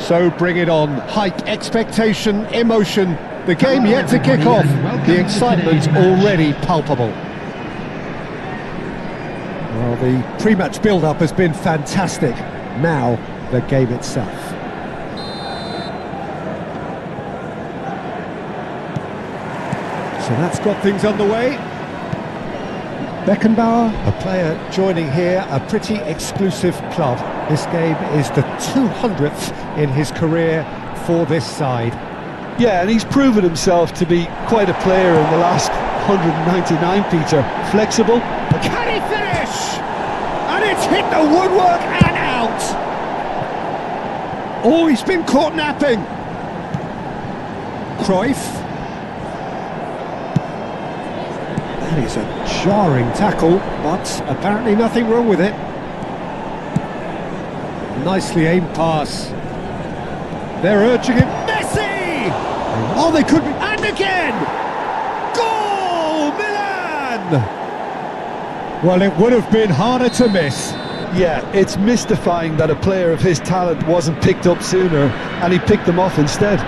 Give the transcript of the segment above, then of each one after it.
So bring it on. Hype, expectation, emotion. The game yet to kick off. The excitement's already palpable. Well, the pre-match build-up has been fantastic. Now, the game itself. So that's got things underway. Beckenbauer, a player joining here, a pretty exclusive club. This game is the 200th in his career for this side. Yeah, and he's proven himself to be quite a player in the last 199, Peter. Flexible. Can he finish? And it's hit the woodwork and out. Oh, he's been caught napping. Cruyff. That is a jarring tackle, but apparently nothing wrong with it. Nicely aimed pass. They're urging him. Messi! Oh, they could be. And again! Goal! Milan! Well, it would have been harder to miss. Yeah, it's mystifying that a player of his talent wasn't picked up sooner, and he picked them off instead.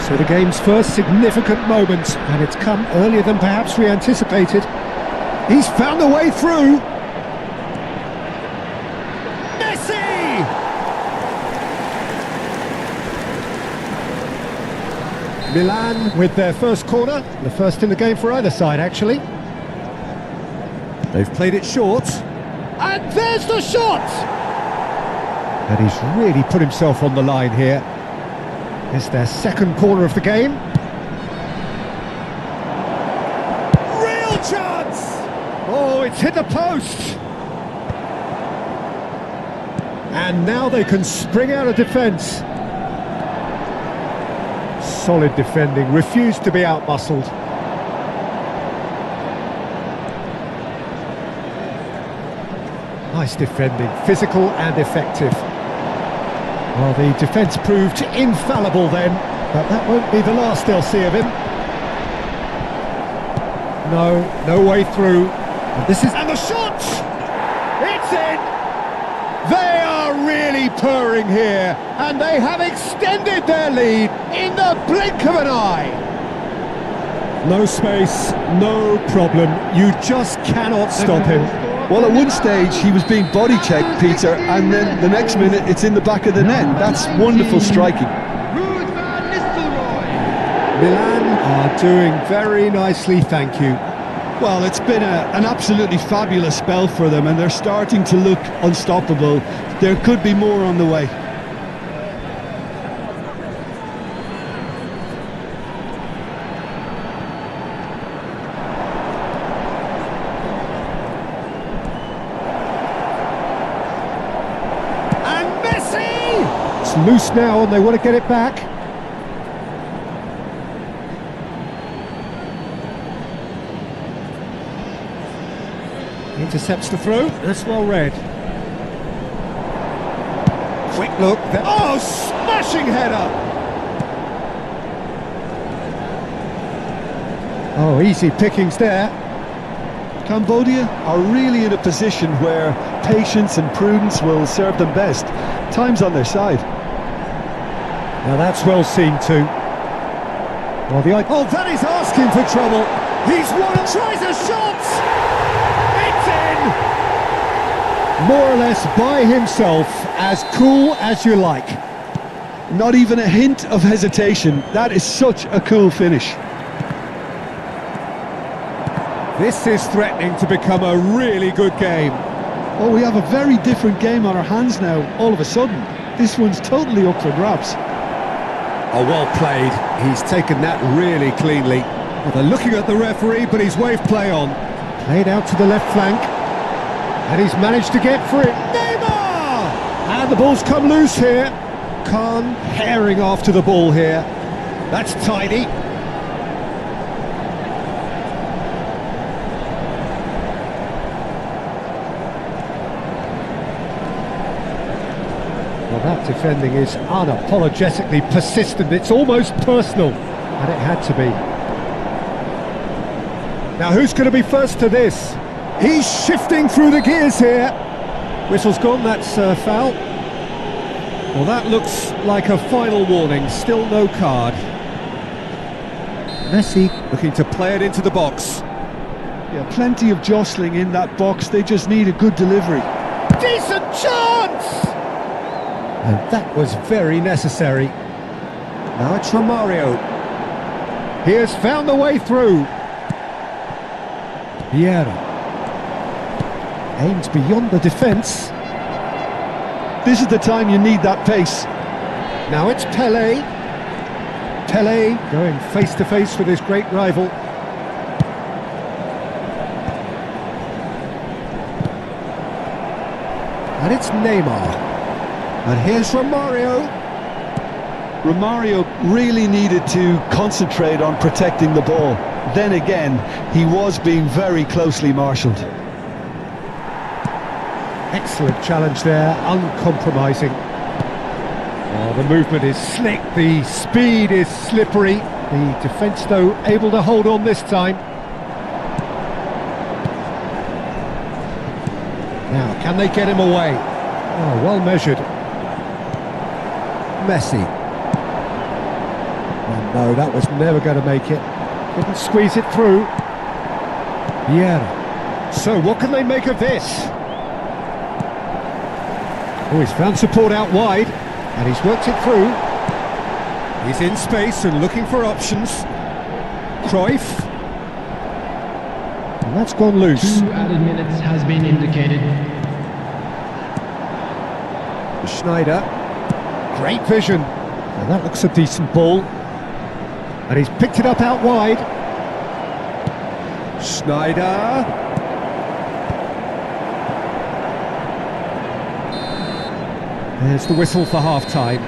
So the game's first significant moment, and it's come earlier than perhaps we anticipated. He's found a way through. Messi! Milan with their first corner, the first in the game for either side actually. They've played it short, and there's the shot! And he's really put himself on the line here. It's their second corner of the game. Real chance! Oh, it's hit the post! And now they can spring out of defence. Solid defending, refused to be out-muscled. Nice defending, physical and effective. Well, the defence proved infallible then, but that won't be the last they'll see of him. No way through. And the shot! It's in! They are really purring here, and they have extended their lead in the blink of an eye. No space, no problem. You just cannot stop him. Well, at one stage he was being body checked, Peter, and then the next minute it's in the back of the net. That's wonderful striking. Milan are doing very nicely, thank you. Well, it's been an absolutely fabulous spell for them, and they're starting to look unstoppable. There could be more on the way. It's loose now and they want to get it back. Intercepts the throw, that's well read. Quick look, oh, smashing header! Oh, easy pickings there. Cambodia are really in a position where patience and prudence will serve them best. Time's on their side. Now that's well seen too. Well, oh, that is asking for trouble. He's won and tries a shot. It's in. More or less by himself, as cool as you like. Not even a hint of hesitation. That is such a cool finish. This is threatening to become a really good game. Oh, we have a very different game on our hands now, all of a sudden. This one's totally up for grabs. Oh, well played. He's taken that really cleanly. Well, they're looking at the referee, but he's waved play on. Played out to the left flank. And he's managed to get free. Neymar! And the ball's come loose here. Khan herring after the ball here. That's tidy. Well, that defending is unapologetically persistent. It's almost personal, and it had to be. Now, who's going to be first to this? He's shifting through the gears here. Whistle's gone, that's a foul. Well, that looks like a final warning, still no card. Messi looking to play it into the box. Yeah, plenty of jostling in that box, they just need a good delivery. Decent chance! And that was very necessary. Now it's Romario. He has found the way through. Vieira. Aims beyond the defence. This is the time you need that pace. Now it's Pelé. Pelé going face to face with his great rival. And it's Neymar. And here's Romario. Romario really needed to concentrate on protecting the ball. Then again, he was being very closely marshalled. Excellent challenge there, uncompromising. Oh, the movement is slick, the speed is slippery. The defence, though, able to hold on this time. Now, can they get him away? Oh, well measured. Messi. Oh no, that was never going to make it. Couldn't squeeze it through. Yeah. So what can they make of this? Oh, he's found support out wide, and he's worked it through. He's in space and looking for options. Cruyff. And that's gone loose. 2 added minutes has been indicated. Schneider. Great vision. And that looks a decent ball. And he's picked it up out wide. Schneider. There's the whistle for half-time.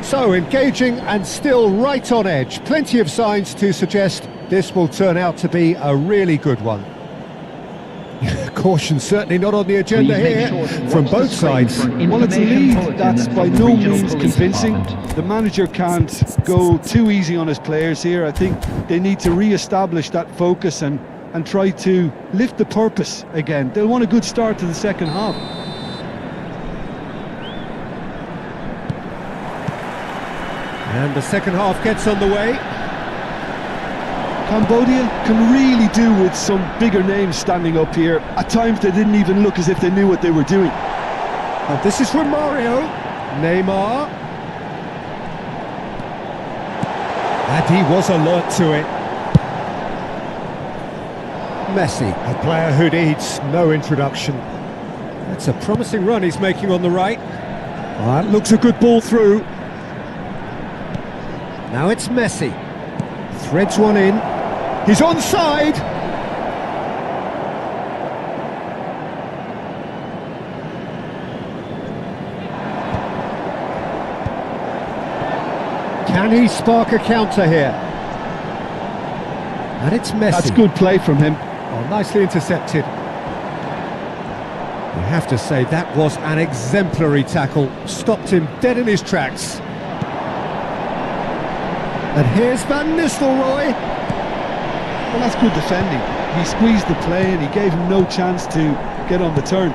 So, engaging and still right on edge. Plenty of signs to suggest this will turn out to be a really good one. Caution certainly not on the agenda here from both sides. Well, it's a lead that's by no means convincing. The manager can't go too easy on his players here. I think they need to re-establish that focus and try to lift the purpose again. They'll want a good start to the second half. And the second half gets underway. Cambodia can really do with some bigger names standing up here. At times they didn't even look as if they knew what they were doing. And this is Romario. Neymar. And he was alert to it. Messi, a player who needs no introduction. That's a promising run he's making on the right. That looks a good ball through. Now it's Messi. Threads one in. He's onside! Can he spark a counter here? And it's Messi. That's good play from him. Oh, nicely intercepted. You have to say that was an exemplary tackle. Stopped him dead in his tracks. And here's Van Nistelrooy. Well, that's good defending. He squeezed the play and he gave him no chance to get on the turn.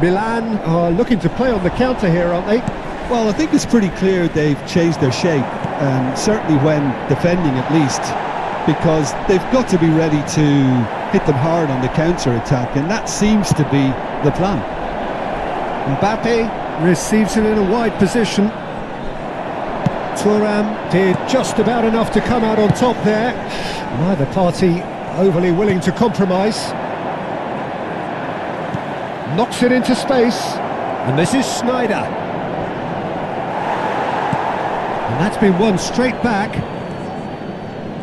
Milan are looking to play on the counter here, aren't they? Well, I think it's pretty clear they've changed their shape, certainly when defending at least, because they've got to be ready to hit them hard on the counter-attack, and that seems to be the plan. Mbappe receives it in a wide position. Thuram did just about enough to come out on top there. Neither party overly willing to compromise. Knocks it into space. And this is Schneider. And that's been won straight back.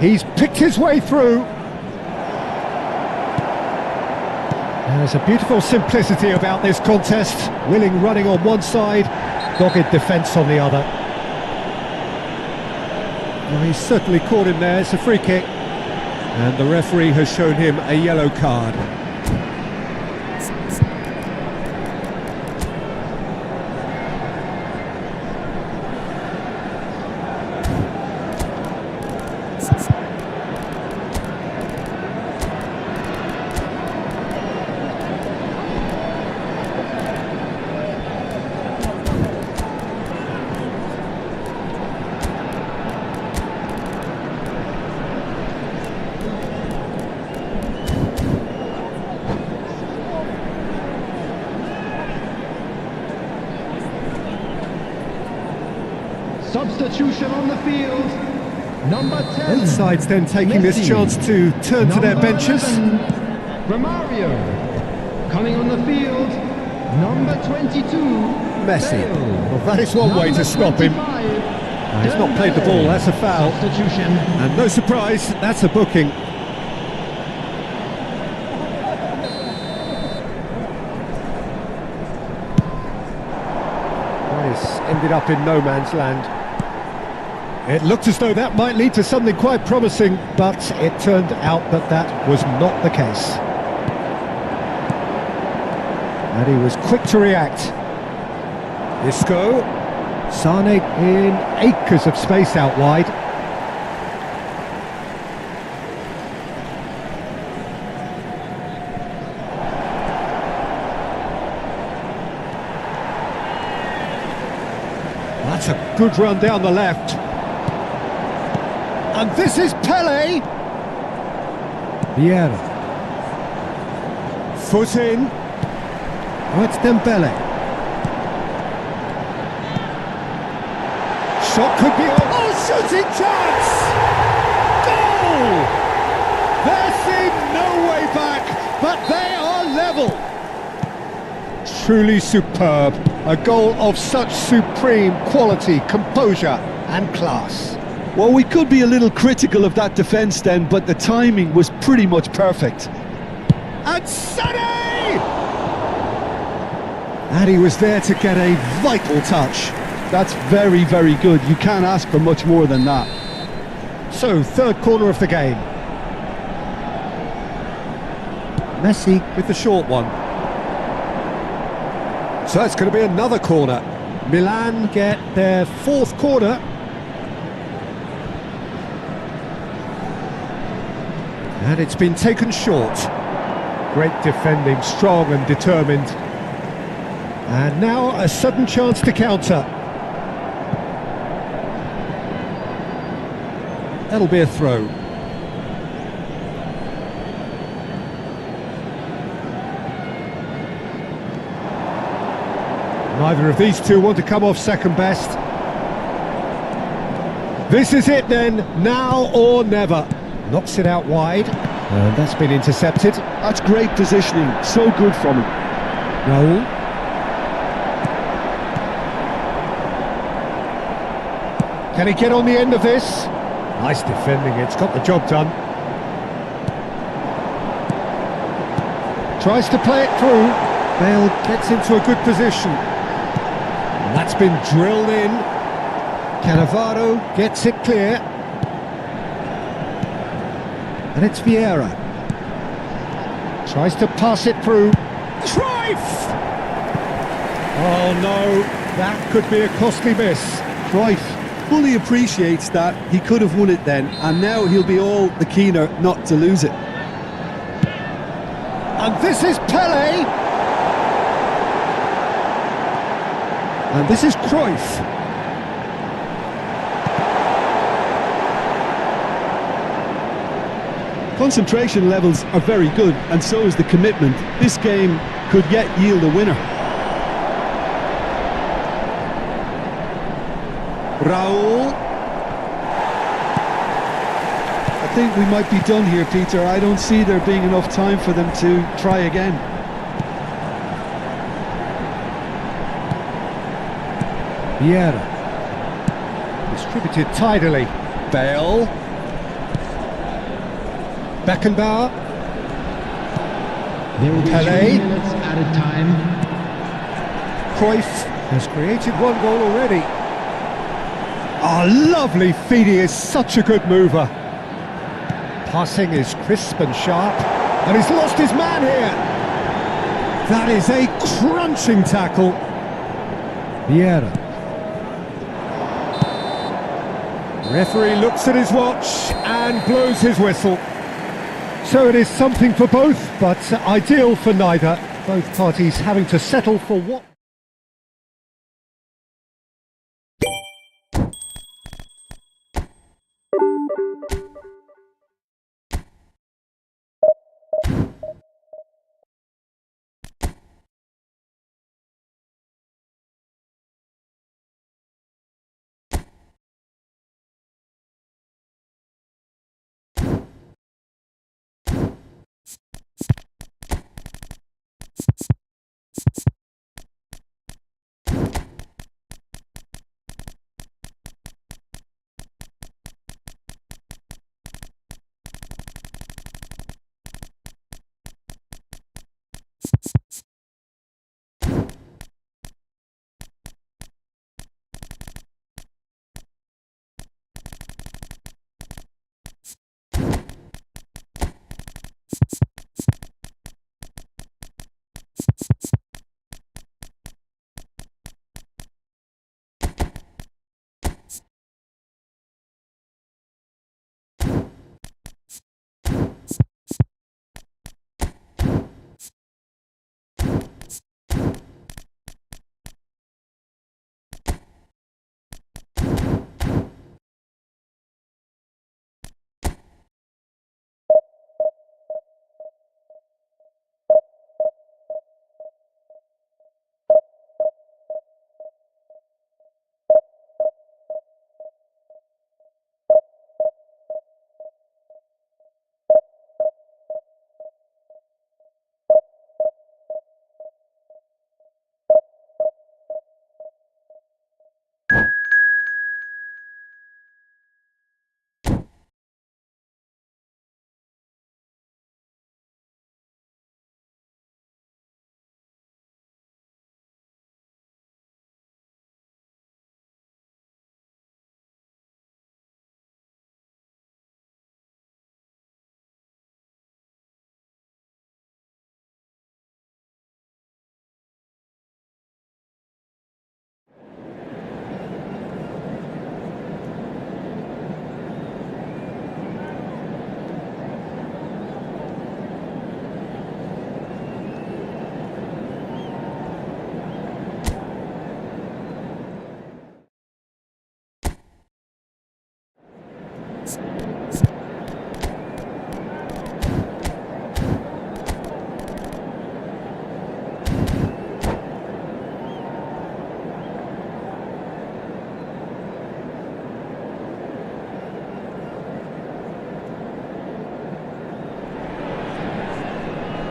He's picked his way through. There's a beautiful simplicity about this contest. Willing running on one side, dogged defence on the other. Well, he's certainly caught him there. It's a free kick. And the referee has shown him a yellow card. Substitution on the field. Number 10. Both sides then taking this Messi. chance to turn to their Number benches. 11, Romario. Coming on the field. Number 22. Messi. Bale. Well, that is one way to stop him. 25, He's not played the ball, that's a foul. Substitution. And no surprise, that's a booking. This ended up in no man's land. It looked as though that might lead to something quite promising, but it turned out that that was not the case. And he was quick to react. Isco. Sane in acres of space out wide. That's a good run down the left. And this is Pele. Vieira. Foot in. Oh, it's Dembele. Shot could be on. Oh, shooting chance! Goal! There seemed no way back, but they are level. Truly superb. A goal of such supreme quality, composure and class. Well, we could be a little critical of that defence then, but the timing was pretty much perfect. And Sané! And he was there to get a vital touch. That's very, very good. You can't ask for much more than that. So, third corner of the game. Messi with the short one. So it's going to be another corner. Milan get their fourth corner. And it's been taken short. Great defending, strong and determined. And now a sudden chance to counter. That'll be a throw. Neither of these two want to come off second best. This is it then, now or never. Knocks it out wide, and that's been intercepted. That's great positioning, so good from him. Raul. Can he get on the end of this? Nice defending, it's got the job done. Tries to play it through. Bale gets into a good position. And that's been drilled in. Cannavaro gets it clear. And it's Vieira. Tries to pass it through. Cruyff! Oh no, that could be a costly miss. Cruyff fully appreciates that he could have won it then, and now he'll be all the keener not to lose it. And this is Pele. And this is Cruyff. Concentration levels are very good, and so is the commitment. This game could yet yield a winner. Raul. I think we might be done here, Peter. I don't see there being enough time for them to try again. Vieira. Distributed tidily. Bale. Beckenbauer. There will be Pele. 3 minutes added time. Cruyff has created one goal already. Oh, lovely feed, he is such a good mover. Passing is crisp and sharp, and he's lost his man here. That is a crunching tackle. Vieira. Referee looks at his watch and blows his whistle. So it is something for both, but ideal for neither. Both parties having to settle for what...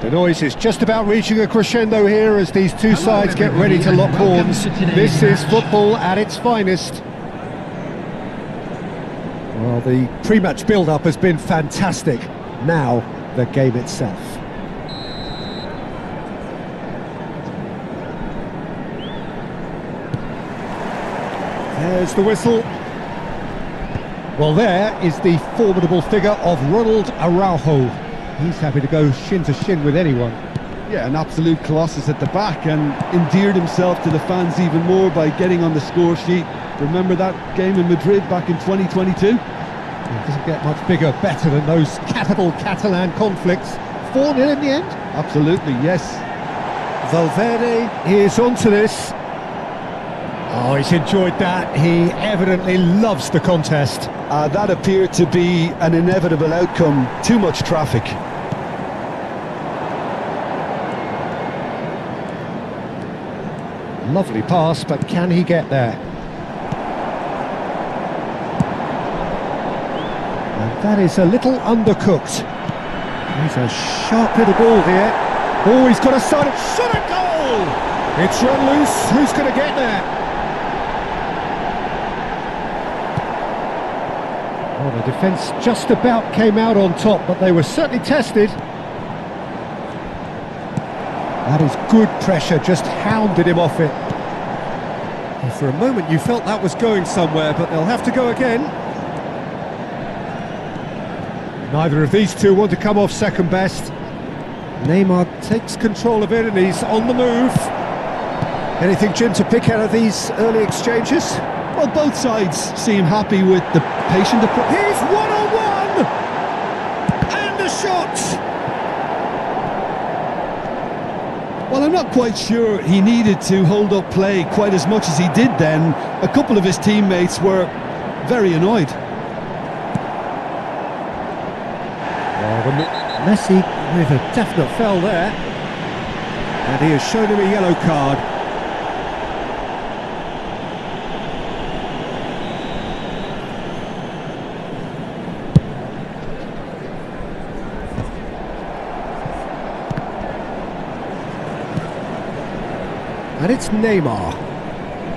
The noise is just about reaching a crescendo here as these two sides get ready to lock horns. This is football at its finest. Well, the pre-match build-up has been fantastic. Now, the game itself. There's the whistle. Well, there is the formidable figure of Ronald Araujo. He's happy to go shin to shin with anyone. Yeah, an absolute colossus at the back, and endeared himself to the fans even more by getting on the score sheet. Remember that game in Madrid back in 2022? It doesn't get much bigger, better than those capital Catalan conflicts. 4-0 in the end? Absolutely, yes. Valverde is onto this. Oh, he's enjoyed that. He evidently loves the contest. That appeared to be an inevitable outcome. Too much traffic. Lovely pass, but can he get there? And that is a little undercooked. He's a sharp little ball here. Oh, he's got a side of shot at goal! It's run loose. Who's going to get there? Oh, the defence just about came out on top, but they were certainly tested. That is good pressure, just hounded him off it. And for a moment you felt that was going somewhere, but they'll have to go again. Neither of these two want to come off second best. Neymar takes control of it and he's on the move. Anything, Jim, to pick out of these early exchanges? Well, both sides seem happy with the patient approach. He's one-on-one! And a shot! Well, I'm not quite sure he needed to hold up play quite as much as he did then. A couple of his teammates were very annoyed. Messi with a definite foul there. And he has shown him a yellow card. And it's Neymar.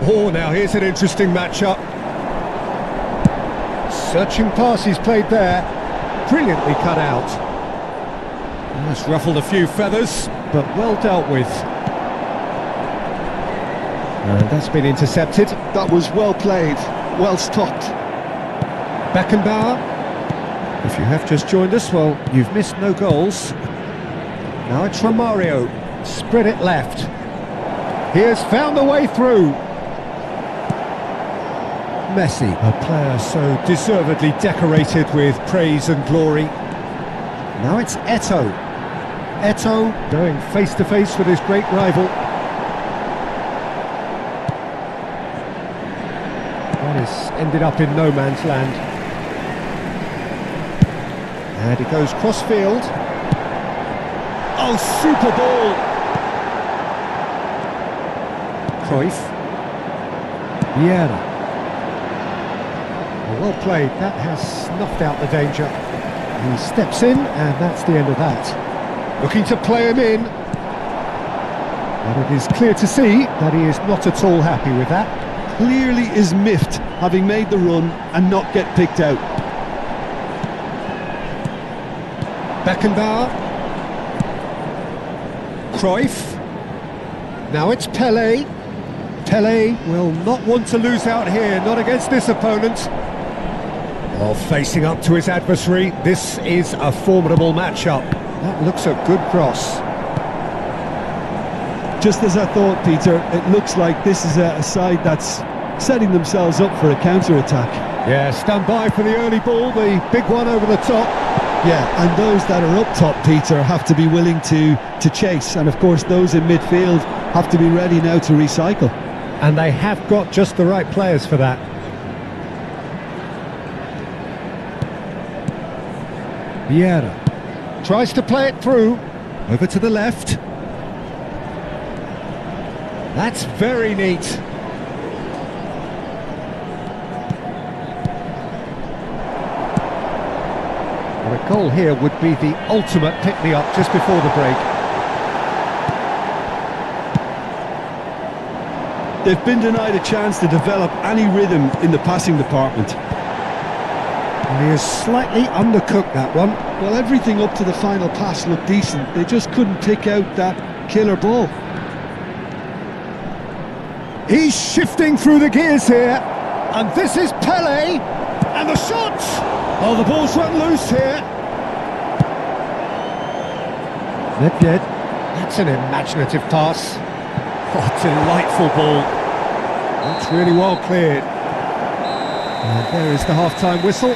Oh, now here's an interesting matchup. Searching pass he's played there. Brilliantly cut out. That's ruffled a few feathers, but well dealt with. And that's been intercepted. That was well played, well stopped. Beckenbauer. If you have just joined us, well, you've missed no goals. Now it's Romario. Spread it left. He has found a way through. Messi, a player so deservedly decorated with praise and glory. Now it's Eto'o. Eto'o going face to face with his great rival. That has ended up in no man's land. And he goes cross field. Oh, super ball! Cruyff. Vieira. Well played, that has snuffed out the danger. He steps in, and that's the end of that. Looking to play him in. And it is clear to see that he is not at all happy with that. Clearly is miffed, having made the run and not get picked out. Beckenbauer. Cruyff. Now it's Pelé. Pelé will not want to lose out here, not against this opponent. While facing up to his adversary, this is a formidable matchup. That looks a good cross. Just as I thought, Peter, it looks like this is a side that's setting themselves up for a counter-attack. Yeah, stand by for the early ball, the big one over the top. Yeah, and those that are up top, Peter, have to be willing to chase. And of course, those in midfield have to be ready now to recycle. And they have got just the right players for that. Vieira tries to play it through, over to the left. That's very neat. Well, a goal here would be the ultimate pick-me-up just before the break. They've been denied a chance to develop any rhythm in the passing department. And he has slightly undercooked that one. Well, everything up to the final pass looked decent. They just couldn't pick out that killer ball. He's shifting through the gears here. And this is Pele. And the shot! Oh, the ball's run loose here. Nedved. That's an imaginative pass. Oh, delightful ball. That's really well cleared. And there is the half-time whistle.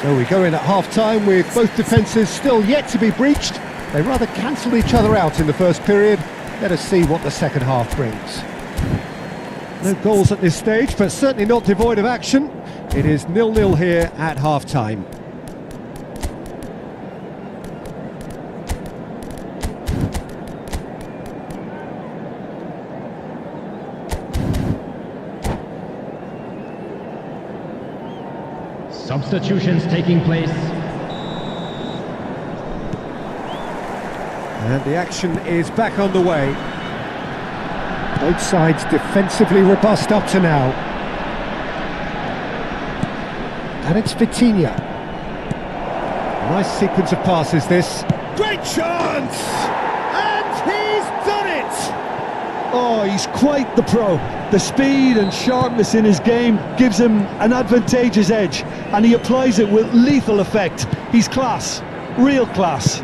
So we go in at half-time with both defences still yet to be breached. They rather cancelled each other out in the first period. Let us see what the second half brings. No goals at this stage, but certainly not devoid of action. It is 0-0 here at half-time. Substitutions taking place. And the action is back underway. Both sides defensively robust up to now. And it's Vitinha. Nice sequence of passes this. Great chance! And he's done it! Oh, he's quite the pro. The speed and sharpness in his game gives him an advantageous edge, and he applies it with lethal effect. He's class, real class.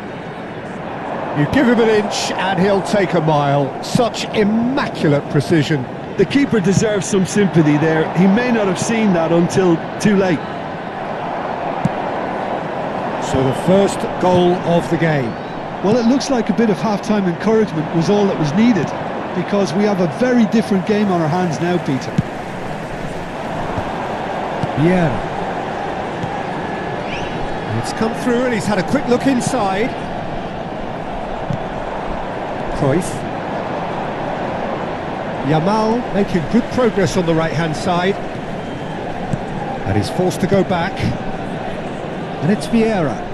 You give him an inch and he'll take a mile. Such immaculate precision. The keeper deserves some sympathy there. He may not have seen that until too late. So the first goal of the game. Well, it looks like a bit of half-time encouragement was all that was needed, because we have a very different game on our hands now, Peter. Yeah. It's come through and he's had a quick look inside. Cruyff. Yamal making good progress on the right-hand side. And he's forced to go back. And it's Vieira.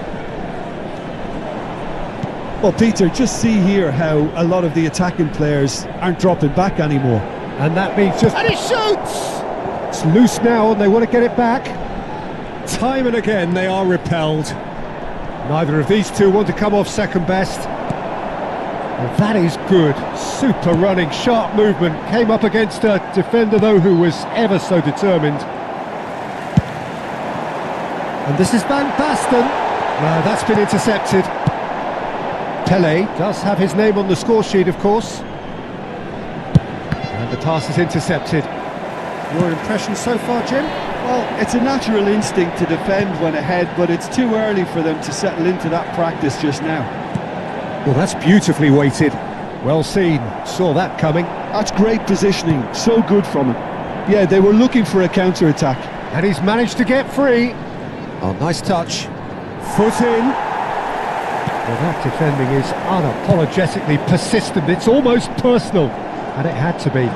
Well, Peter, just see here how a lot of the attacking players aren't dropping back anymore. And that means just... And he shoots! It's loose now and they want to get it back. Time and again they are repelled. Neither of these two want to come off second best. Well, that is good. Super running, sharp movement. Came up against a defender, though, who was ever so determined. And this is Van Basten. That's been intercepted. Pele does have his name on the score sheet, of course. And the pass is intercepted. Your impression so far, Jim? Well, it's a natural instinct to defend when ahead, but it's too early for them to settle into that practice just now. Well, that's beautifully weighted. Well seen. Saw that coming. That's great positioning. So good from him. Yeah, they were looking for a counter-attack. And he's managed to get free. Oh, nice touch. Foot in. Well, that defending is unapologetically persistent. It's almost personal. And it had to be.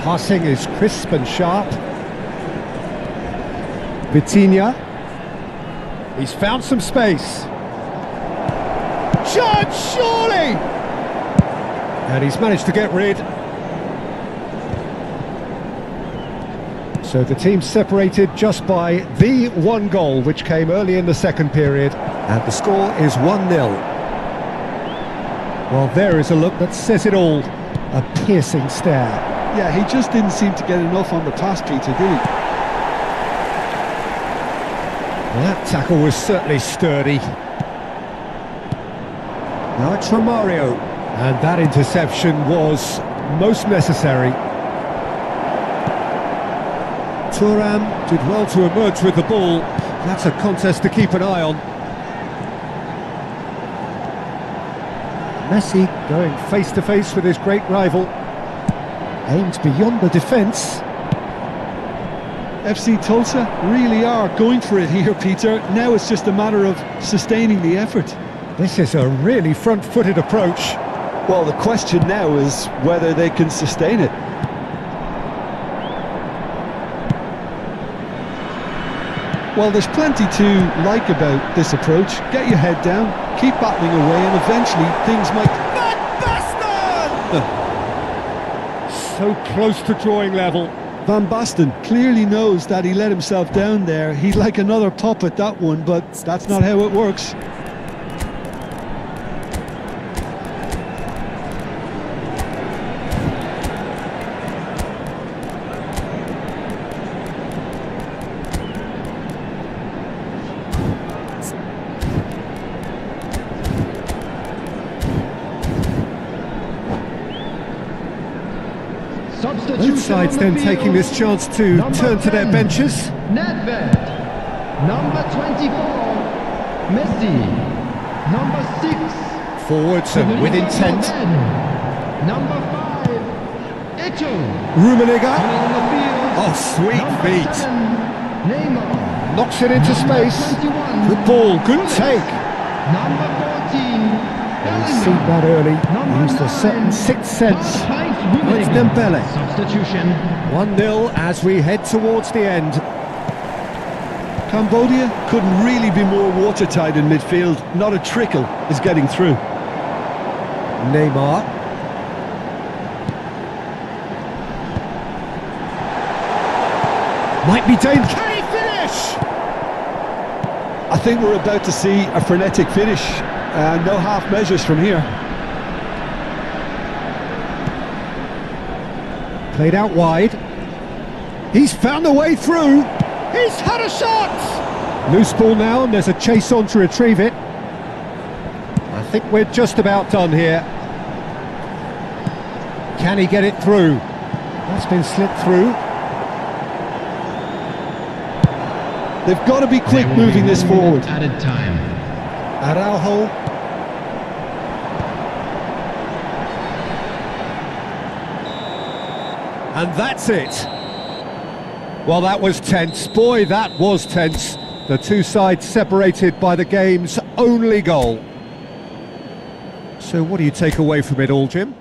Passing is crisp and sharp. Vitinha. He's found some space. Shot, surely! And he's managed to get rid. So the team's separated just by the one goal, which came early in the second period. And the score is 1-0. Well, there is a look that says it all. A piercing stare. Yeah, he just didn't seem to get enough on the pass, Peter, did he? Well, that tackle was certainly sturdy. Now it's Romario. And that interception was most necessary. Thuram did well to emerge with the ball. That's a contest to keep an eye on. Messi going face to face with his great rival. Aimed beyond the defence. FC Tulsa really are going for it here, Peter. Now it's just a matter of sustaining the effort. This is a really front-footed approach. Well, the question now is whether they can sustain it. Well, there's plenty to like about this approach. Get your head down, keep battling away, and eventually things might... Van Basten! So close to drawing level. Van Basten clearly knows that he let himself down there. He'd like another pop at that one, but that's not how it works. Both sides then taking this chance to turn to their benches. Nedved. Number 24, Messi. Number 6, Forwards and with intent. Number 5, Eto. Rummenigge. On the field. Oh, sweet Number feet. 7, Neymar. Knocks it into Number space. 21, Good ball, good take. Number 14, He's seen that early. Number Used a certain 9, sixth sense. Heinz Oh, it's Rummenigge. Dembele. Substitution. 1-0 as we head towards the end. Cambodia couldn't really be more watertight in midfield. Not a trickle is getting through. Neymar. Might be dangerous. Can he finish? I think we're about to see a frenetic finish. No half measures from here. Played out wide. He's found a way through. He's had a shot. Loose ball now, and there's a chase on to retrieve it. I think we're just about done here. Can he get it through? That's been slipped through. They've got to be quick There will moving be this 1 forward. minute added time. Araujo. And that's it. Well, that was tense. Boy, that was tense. The two sides separated by the game's only goal. So what do you take away from it all, Jim?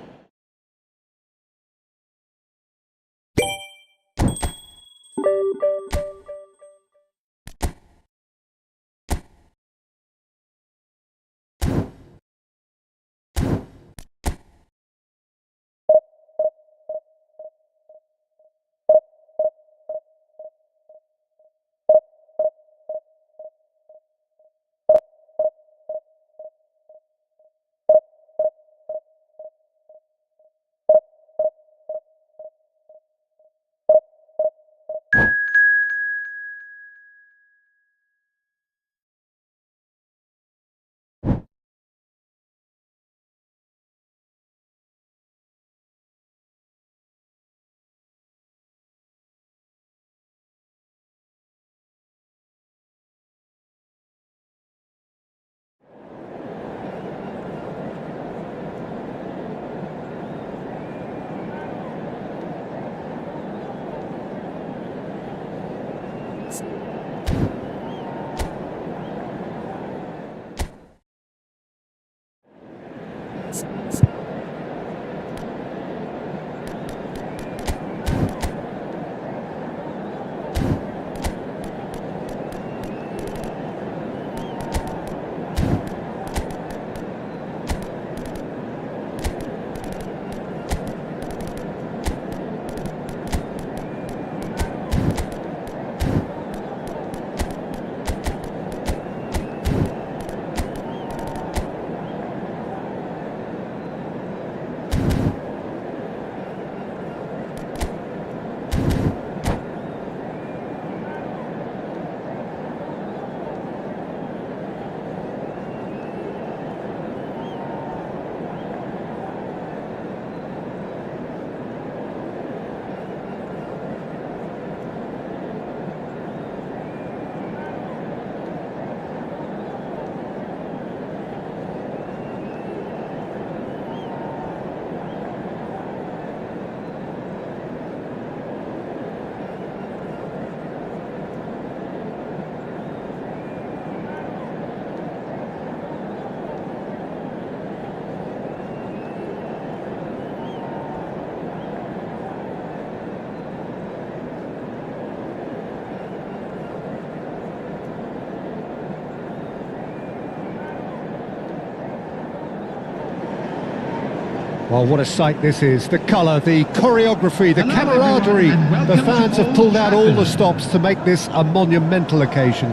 Well, what a sight this is. The colour, the choreography, the Hello, camaraderie. everyone, and The welcome fans to have pulled out all the Old stops to make this a monumental occasion.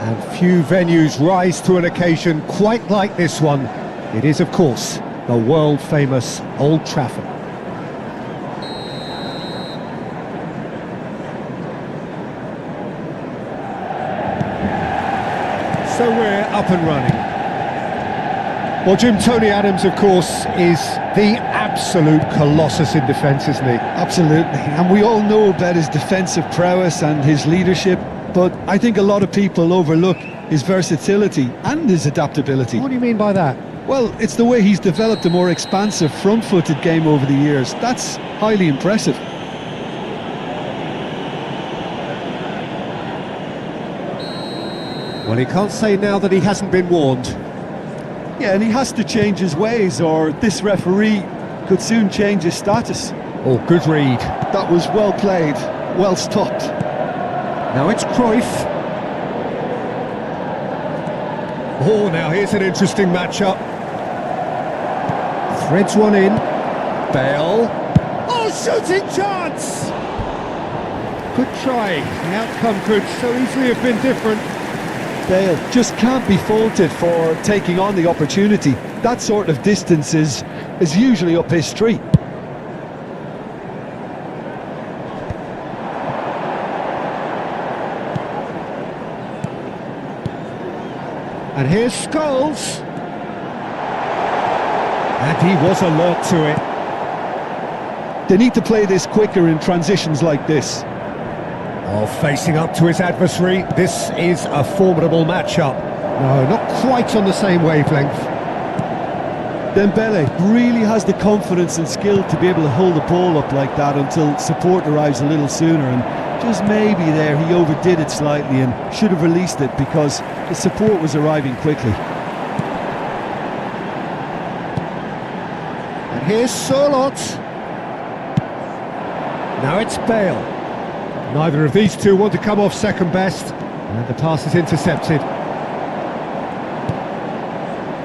And few venues rise to an occasion quite like this one. It is, of course, the world-famous Old Trafford. So we're up and running. Well, Jim, Tony Adams, of course, is the absolute colossus in defence, isn't he? Absolutely, and we all know about his defensive prowess and his leadership, but I think a lot of people overlook his versatility and his adaptability. What do you mean by that? Well, it's the way he's developed a more expansive front-footed game over the years. That's highly impressive. Well, he can't say now that he hasn't been warned. Yeah, and he has to change his ways, or this referee could soon change his status. Oh, good read. That was well played, well stopped. Now it's Cruyff. Oh, now here's an interesting matchup. Threads one in. Bale. Oh, shooting chance! Good try. The outcome could so easily have been different. Bale just can't be faulted for taking on the opportunity. That sort of distance is usually up his street. And here's Scholes. And he was alert to it. They need to play this quicker in transitions like this. Oh, facing up to his adversary, this is a formidable matchup. No, not quite on the same wavelength. Dembele really has the confidence and skill to be able to hold the ball up like that until support arrives a little sooner, and just maybe there he overdid it slightly and should have released it because the support was arriving quickly. And here's Sörloth. Now it's Bale. Neither of these two want to come off second best, and the pass is intercepted.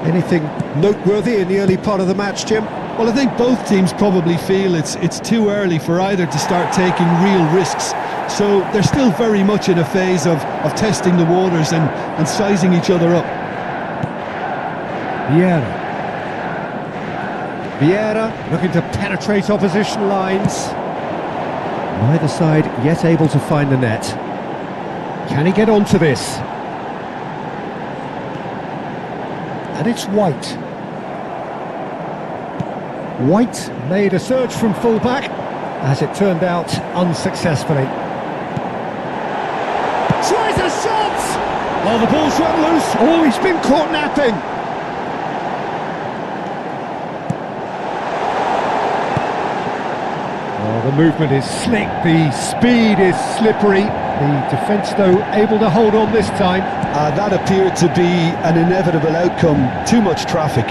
Anything noteworthy in the early part of the match, Jim? Well, I think both teams probably feel it's too early for either to start taking real risks. So they're still very much in a phase of testing the waters and sizing each other up. Vieira looking to penetrate opposition lines. Neither side yet able to find the net. Can he get onto this? And it's White. White made a surge from full-back, as it turned out, unsuccessfully. Tries a shot! Oh, the ball's run loose. Oh, he's been caught napping. Oh, the movement is slick, the speed is slippery. The defence, though, able to hold on this time. That appeared to be an inevitable outcome. Too much traffic.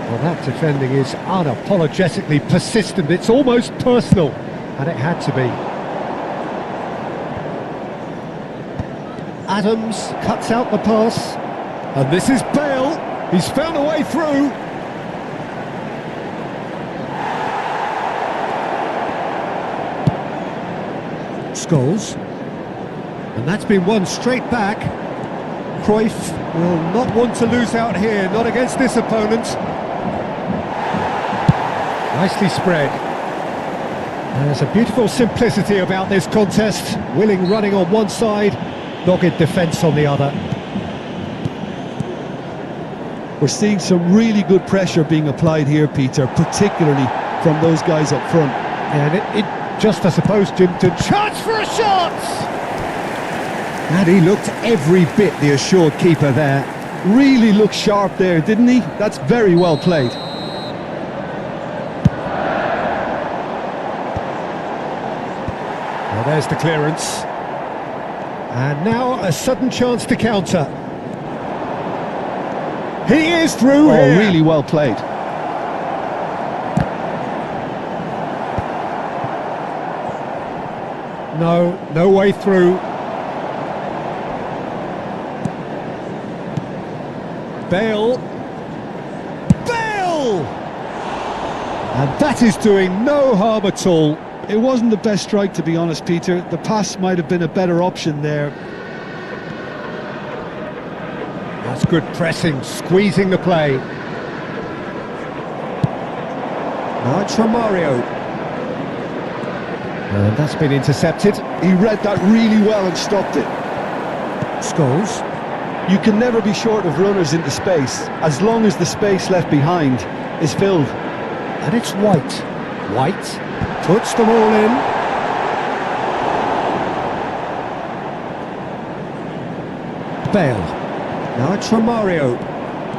Well, that defending is unapologetically persistent. It's almost personal, and it had to be. Adams cuts out the pass, and this is Bale. He's found a way through. Scholes, and that's been won straight back. Cruyff will not want to lose out here, not against this opponent. Nicely spread. There's a beautiful simplicity about this contest. Willing running on one side, dogged defence on the other. We're seeing some really good pressure being applied here, Peter, particularly from those guys up front. And it just, I suppose, Jim, to chance for a shot! And he looked every bit the assured keeper there. Really looked sharp there, didn't he? That's very well played. Well, there's the clearance. And now a sudden chance to counter. He is through here. Really well played. No way through. Bale. Bale! And that is doing no harm at all. It wasn't the best strike, to be honest, Peter. The pass might have been a better option there. That's good pressing, squeezing the play. Now it's Romario. And that's been intercepted. He read that really well and stopped it. Scholes. You can never be short of runners into space, as long as the space left behind is filled. And it's White. White puts them all in. Bale. Now it's Romario.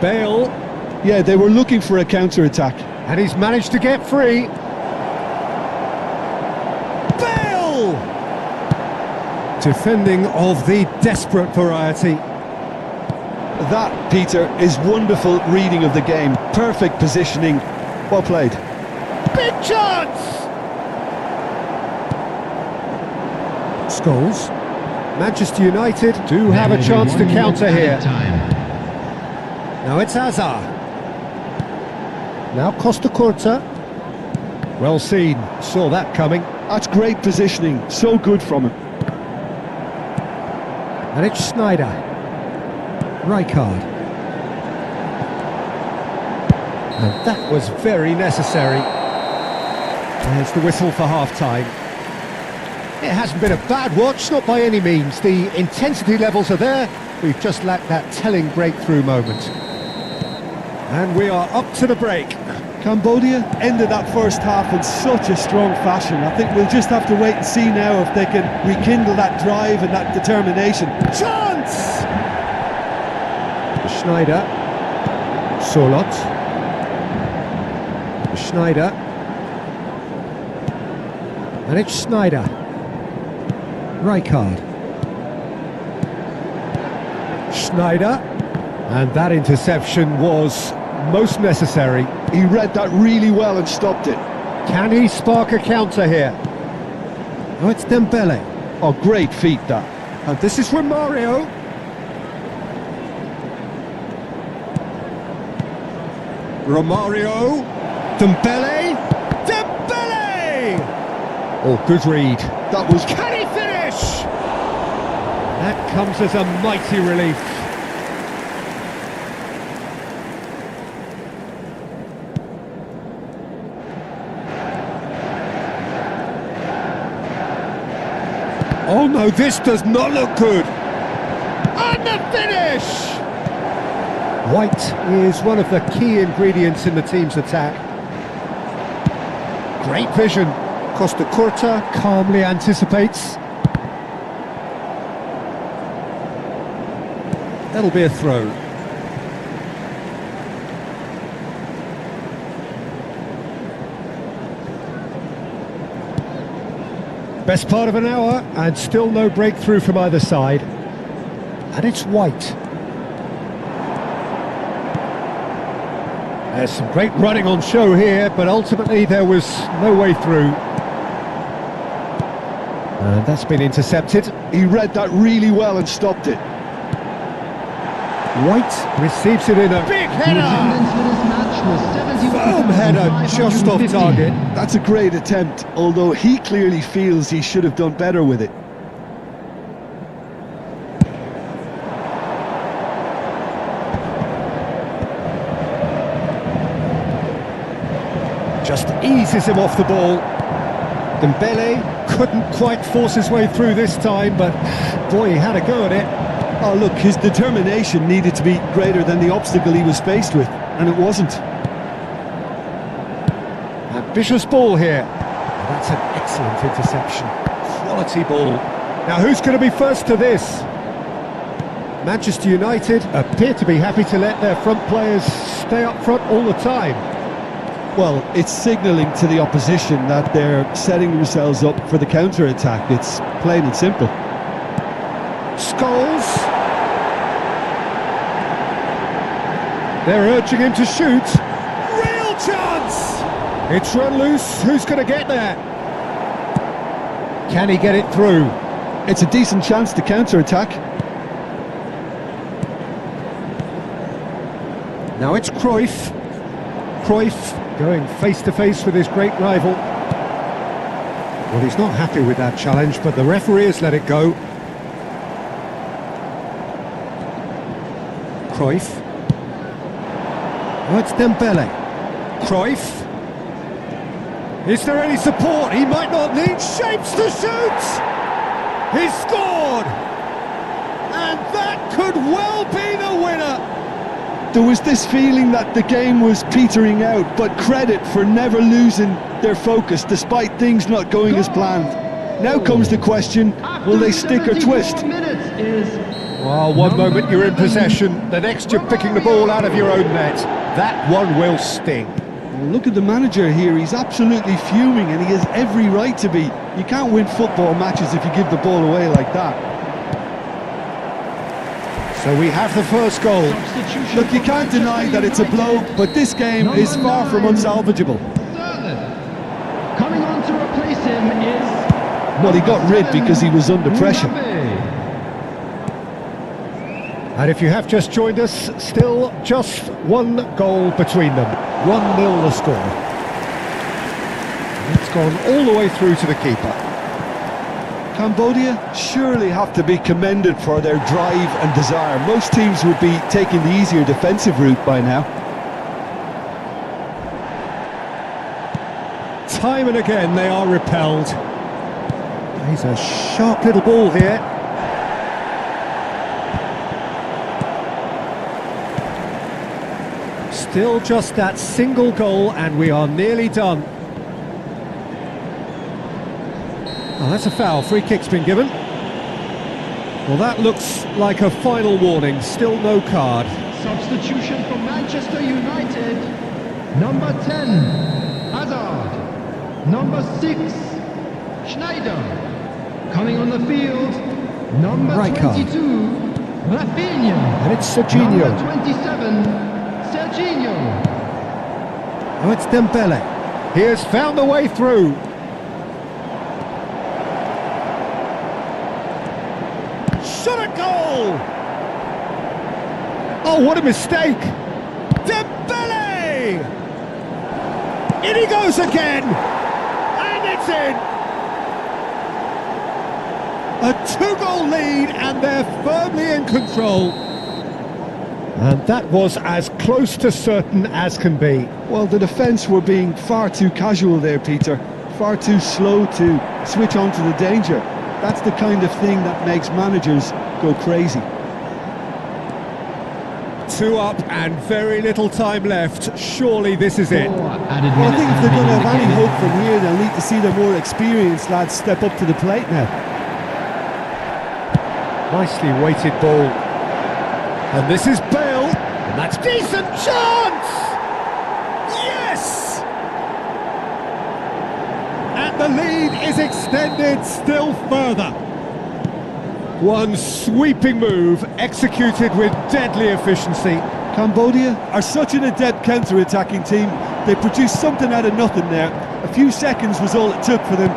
Bale. Yeah, they were looking for a counter-attack. And he's managed to get free. Bale! Defending of the desperate variety. That, Peter, is wonderful reading of the game. Perfect positioning. Well played. Big chance! Scholes. Manchester United do have a chance to counter here. Now it's Hazard. Now Costa Curta. Well seen, saw that coming. That's great positioning, so good from him. And it's Snyder. Rijkaard. And that was very necessary. There's the whistle for half-time. It hasn't been a bad watch, not by any means. The intensity levels are there. We've just lacked that telling breakthrough moment. And we are up to the break. Cambodia ended that first half in such a strong fashion. I think we'll just have to wait and see now if they can rekindle that drive and that determination. Chance! Schneider. Solot. Schneider. And it's Snyder. Rijkaard. Schneider. And that interception was most necessary. He read that really well and stopped it. Can he spark a counter here? Oh, it's Dembele. Oh, great feat that. And this is Romario. Romario. Dembele. Dembele! Oh, good read. That was... Can he finish? That comes as a mighty relief. Oh no, this does not look good. And the finish! White is one of the key ingredients in the team's attack. Great vision. Costa Curta calmly anticipates. That'll be a throw. Best part of an hour, and still no breakthrough from either side. And it's White. There's some great running on show here, but ultimately there was no way through. And that's been intercepted. He read that really well and stopped it. White receives it in a big header! Firm header, just off target. That's a great attempt, although he clearly feels he should have done better with it. Just eases him off the ball. Dembele couldn't quite force his way through this time, but boy, he had a go at it. Oh look, his determination needed to be greater than the obstacle he was faced with, and it wasn't. Ambitious ball here. That's an excellent interception. Quality ball. Now who's going to be first to this? Manchester United appear to be happy to let their front players stay up front all the time. Well, it's signalling to the opposition that they're setting themselves up for the counter-attack. It's plain and simple. Scholes. They're urging him to shoot. Real chance! It's run loose. Who's going to get there? Can he get it through? It's a decent chance to counter-attack. Now it's Cruyff. Cruyff going face to face with his great rival. Well, he's not happy with that challenge, but the referee has let it go. Cruyff. Oh, it's Dembele. Cruyff. Is there any support? He might not need. Shapes to shoot! He's scored! And that could well be the winner! There was this feeling that the game was petering out, but credit for never losing their focus despite things not going as planned. Now comes the question, will they stick or twist? Well, one moment you're in possession, the next you're picking the ball out of your own net. That one will sting. Well, look at the manager here, he's absolutely fuming and he has every right to be. You can't win football matches if you give the ball away like that. So we have the first goal. Look, you can't deny that it's a blow, but this game is far from unsalvageable. Coming on to replace him is... Well, he got rid because he was under pressure. And if you have just joined us, still just one goal between them. 1-0 the score. It's gone all the way through to the keeper. Cambodia surely have to be commended for their drive and desire. Most teams would be taking the easier defensive route by now. Time and again they are repelled. He's a sharp little ball here. Still just that single goal and we are nearly done. Oh, that's a foul. Free kick's been given. Well, that looks like a final warning. Still no card. Substitution for Manchester United. Number 10, Hazard. Number 6, Schneider. Coming on the field, number Rijkaard. 22, Rafinha. And it's Serginho. Number 27, Serginho. Oh, it's Dembele. He has found the way through. Shot a goal! Oh, what a mistake! Dembele! In he goes again! And it's in! A two-goal lead and they're firmly in control. And that was as close to certain as can be. Well, the defence were being far too casual there, Peter. Far too slow to switch on to the danger. That's the kind of thing that makes managers go crazy. 2 up and very little time left. Surely this is it. Well, I think if they're going to have any hope from here, they'll need to see their more experienced lads step up to the plate now. Nicely weighted ball. And this is Bale. And that's decent chance! Yes! And the lead is extended still further. One sweeping move executed with deadly efficiency. Cambodia are such an adept counter-attacking team. They produced something out of nothing there. A few seconds was all it took for them.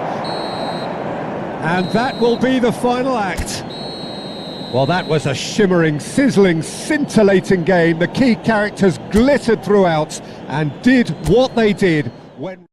And that will be the final act. Well, that was a shimmering, sizzling, scintillating game. The key characters glittered throughout and did what they did when...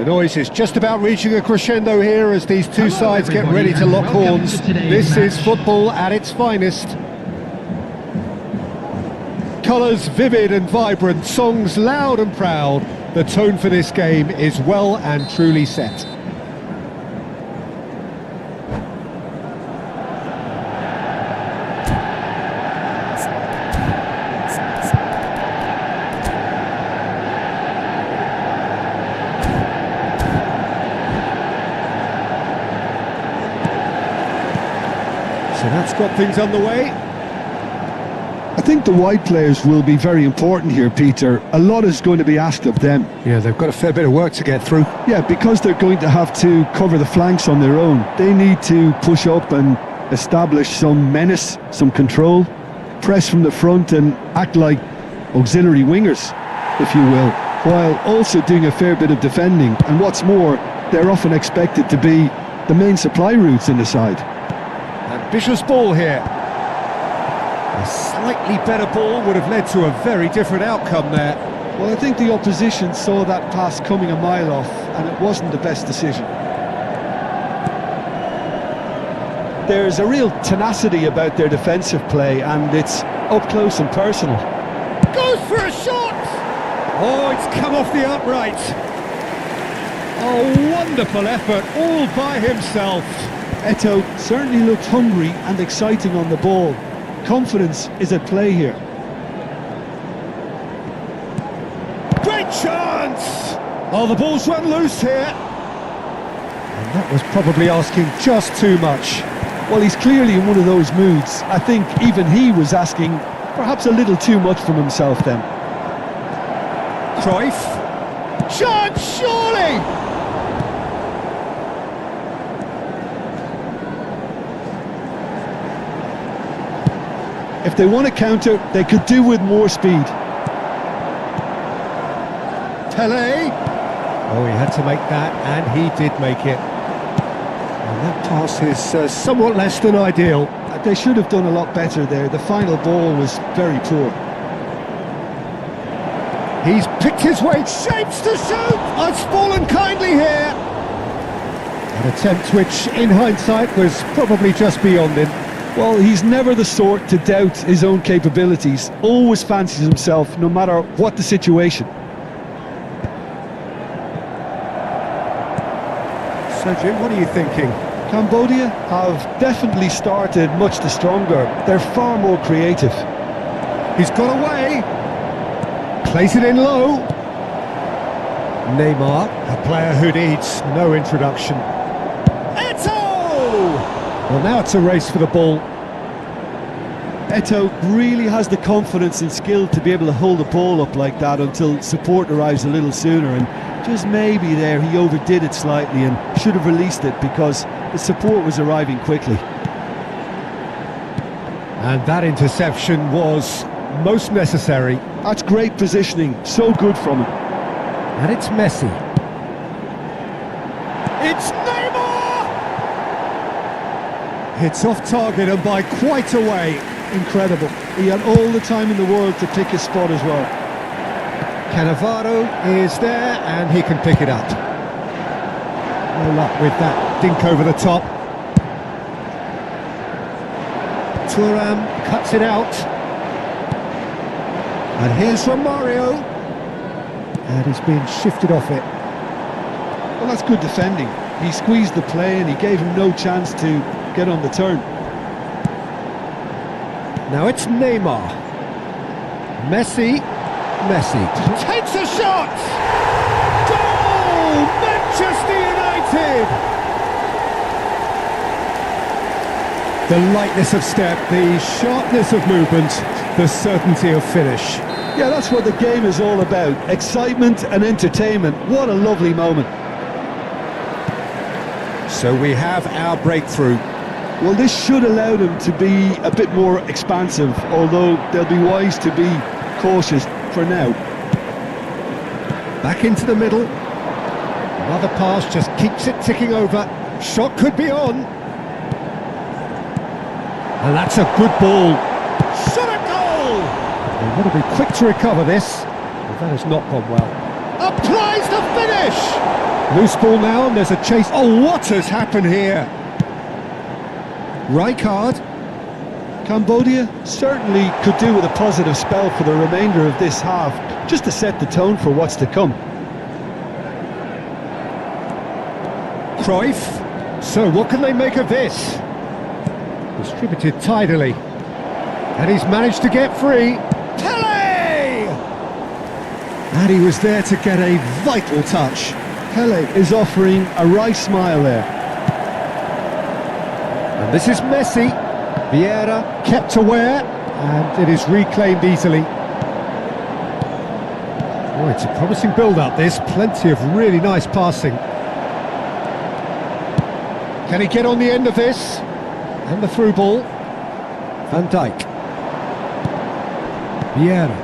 The noise is just about reaching a crescendo here as these two sides get ready to lock horns. This is football at its finest. Colours vivid and vibrant, songs loud and proud. The tone for this game is well and truly set. So that's got things underway. I think the wide players will be very important here, Peter. A lot is going to be asked of them. Yeah, they've got a fair bit of work to get through. Yeah, because they're going to have to cover the flanks on their own. They need to push up and establish some menace, some control, press from the front and act like auxiliary wingers, if you will, while also doing a fair bit of defending. And what's more, they're often expected to be the main supply routes in the side. Ambitious ball here. A slightly better ball would have led to a very different outcome there. Well, I think the opposition saw that pass coming a mile off, and it wasn't the best decision. There's a real tenacity about their defensive play, and it's up close and personal. Goes for a shot! Oh, it's come off the upright. A wonderful effort, all by himself. Eto'o certainly looked hungry and exciting on the ball. Confidence is at play here. Great chance! Oh, the ball's run loose here. And that was probably asking just too much. Well, he's clearly in one of those moods. I think even he was asking perhaps a little too much from himself then. Cruyff. Chance, surely! If they want to counter, they could do with more speed. Pele. Oh, he had to make that, and he did make it. And that pass is somewhat less than ideal. They should have done a lot better there. The final ball was very poor. He's picked his way, shapes to shoot! It's fallen kindly here. An attempt which, in hindsight, was probably just beyond him. Well, he's never the sort to doubt his own capabilities. Always fancies himself, no matter what the situation. So, Jim, what are you thinking? Cambodia have definitely started much the stronger. They're far more creative. He's got away. Plays it in low. Neymar, a player who needs no introduction. Well, now it's a race for the ball. Eto'o really has the confidence and skill to be able to hold the ball up like that until support arrives a little sooner, and just maybe there he overdid it slightly and should have released it because the support was arriving quickly. And that interception was most necessary. That's great positioning, so good from him. And it's Messi. It's Neymar! It's off target and by quite a way. Incredible. He had all the time in the world to pick his spot as well. Cannavaro is there and he can pick it up. No luck with that dink over the top. Thuram cuts it out. And here's Romario. And he's being shifted off it. Well, that's good defending. He squeezed the play and he gave him no chance to get on the turn. Now it's Neymar. Messi takes a shot! Goal! Manchester United! The lightness of step, the sharpness of movement, the certainty of finish. Yeah, that's what the game is all about. Excitement and entertainment. What a lovely moment. So we have our breakthrough. Well, this should allow them to be a bit more expansive, although they'll be wise to be cautious for now. Back into the middle. Another pass just keeps it ticking over. Shot could be on. And that's a good ball. Shot a goal! They've got to be quick to recover this. But that has not gone well. Applies the finish! Loose ball now, and there's a chase. Oh, what has happened here? Rijkaard. Cambodia certainly could do with a positive spell for the remainder of this half, just to set the tone for what's to come. Cruyff. So what can they make of this? Distributed tidily. And he's managed to get free. Pele! And he was there to get a vital touch. Pele is offering a wry smile there. And this is Messi. Vieira kept aware, and it is reclaimed easily. Oh, it's a promising build-up, this. Plenty of really nice passing. Can he get on the end of this? And the through ball. Van Dijk. Vieira.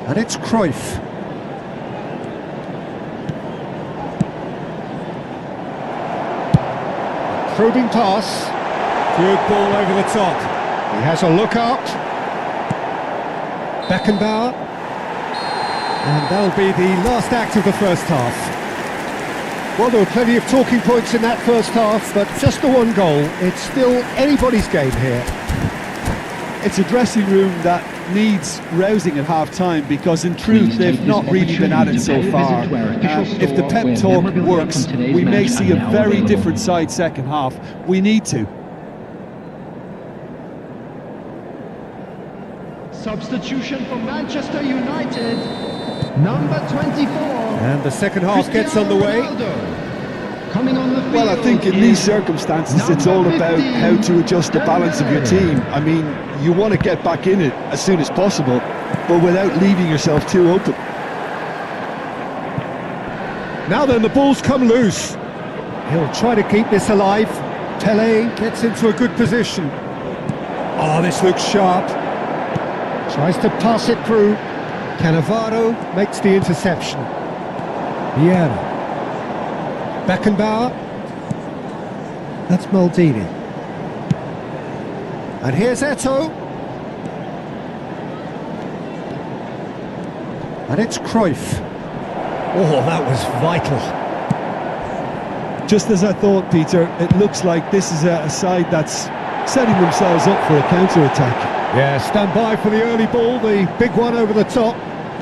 And it's Cruyff. Probing pass. Good ball over the top. He has a look out. Beckenbauer. And that'll be the last act of the first half. Well, there were plenty of talking points in that first half, but just the one goal. It's still anybody's game here. It's a dressing room that needs rousing at half-time, because in truth they've not really been at it so far. If the pep talk works, we may see a very different side second half. We need to. Substitution for Manchester United, number 24. And the second half gets underway. Coming on the field. Well, I think in these circumstances it's all about how to adjust the balance of your team. I mean, you want to get back in it as soon as possible, but without leaving yourself too open. Now then, the ball's come loose. He'll try to keep this alive. Pele gets into a good position. Oh, this looks sharp. Tries to pass it through. Cannavaro makes the interception. Vieira. Beckenbauer. That's Maldini. And here's Eto'o. And it's Cruyff. Oh, that was vital. Just as I thought, Peter, it looks like this is a side that's setting themselves up for a counter-attack. Yeah, stand by for the early ball, the big one over the top.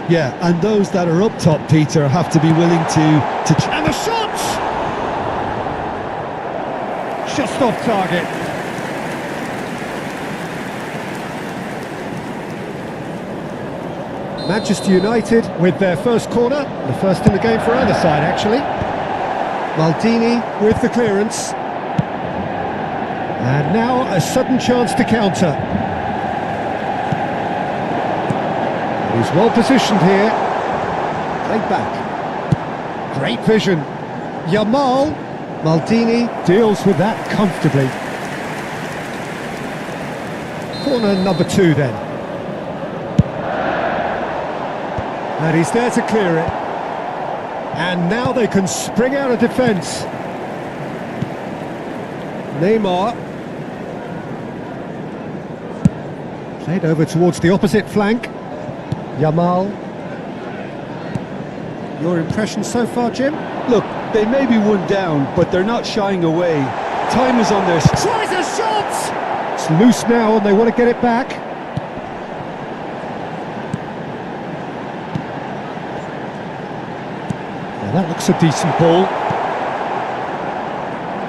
Yeah, and those that are up top, Peter, have to be willing to And the shot! Just off target. Manchester United with their first corner, the first in the game for either side actually. Maldini with the clearance. And now a sudden chance to counter. He's well positioned here. Played back. Great vision. Yamal. Maldini deals with that comfortably. Corner number 2 then. And he's there to clear it. And now they can spring out of defence. Neymar. Played over towards the opposite flank. Yamal. Your impression so far, Jim? Look, they may be one down, but they're not shying away. Time is on their side. Tries a shot! It's loose now and they want to get it back. Now that looks a decent ball.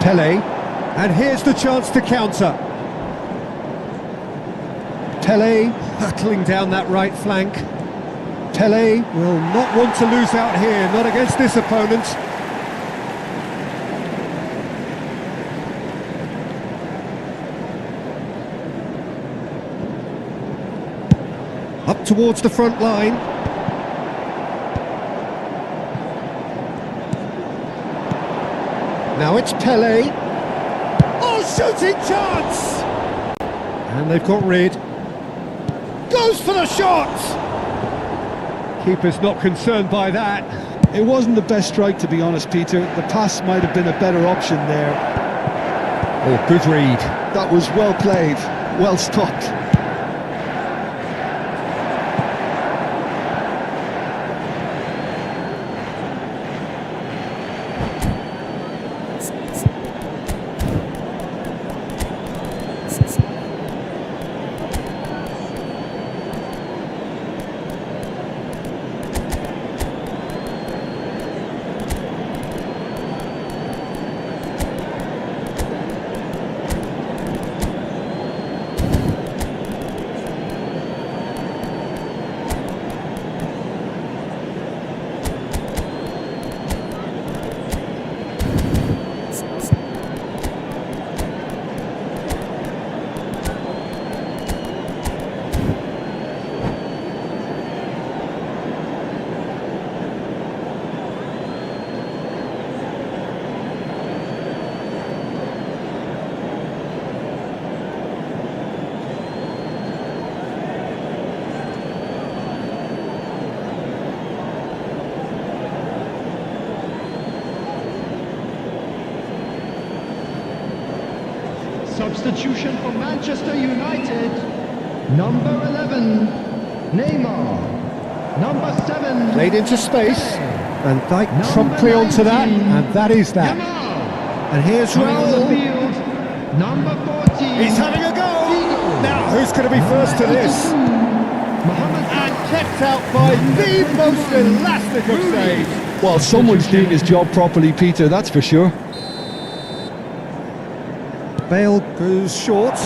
Pele. And here's the chance to counter. Pele hurtling down that right flank. Pele will not want to lose out here, not against this opponent. Up towards the front line. Now it's Pele. Oh, shooting chance! And they've got rid. Goes for the shot! Keeper's not concerned by that. It wasn't the best strike, to be honest, Peter. The pass might have been a better option there. Oh, good read. That was well played, well stopped. substitution for Manchester United, number 11, Neymar. Number 7, Played into space. Van Dijk Number promptly onto that, 19, and that is that. Yamal. And here's Coming on the Raul. field, number 14. He's having a go! Figo. Now, who's going to be first to this? Mohamed And kept out by the most elastic of saves. Well, someone's doing his job properly, Peter, that's for sure. Bale goes short.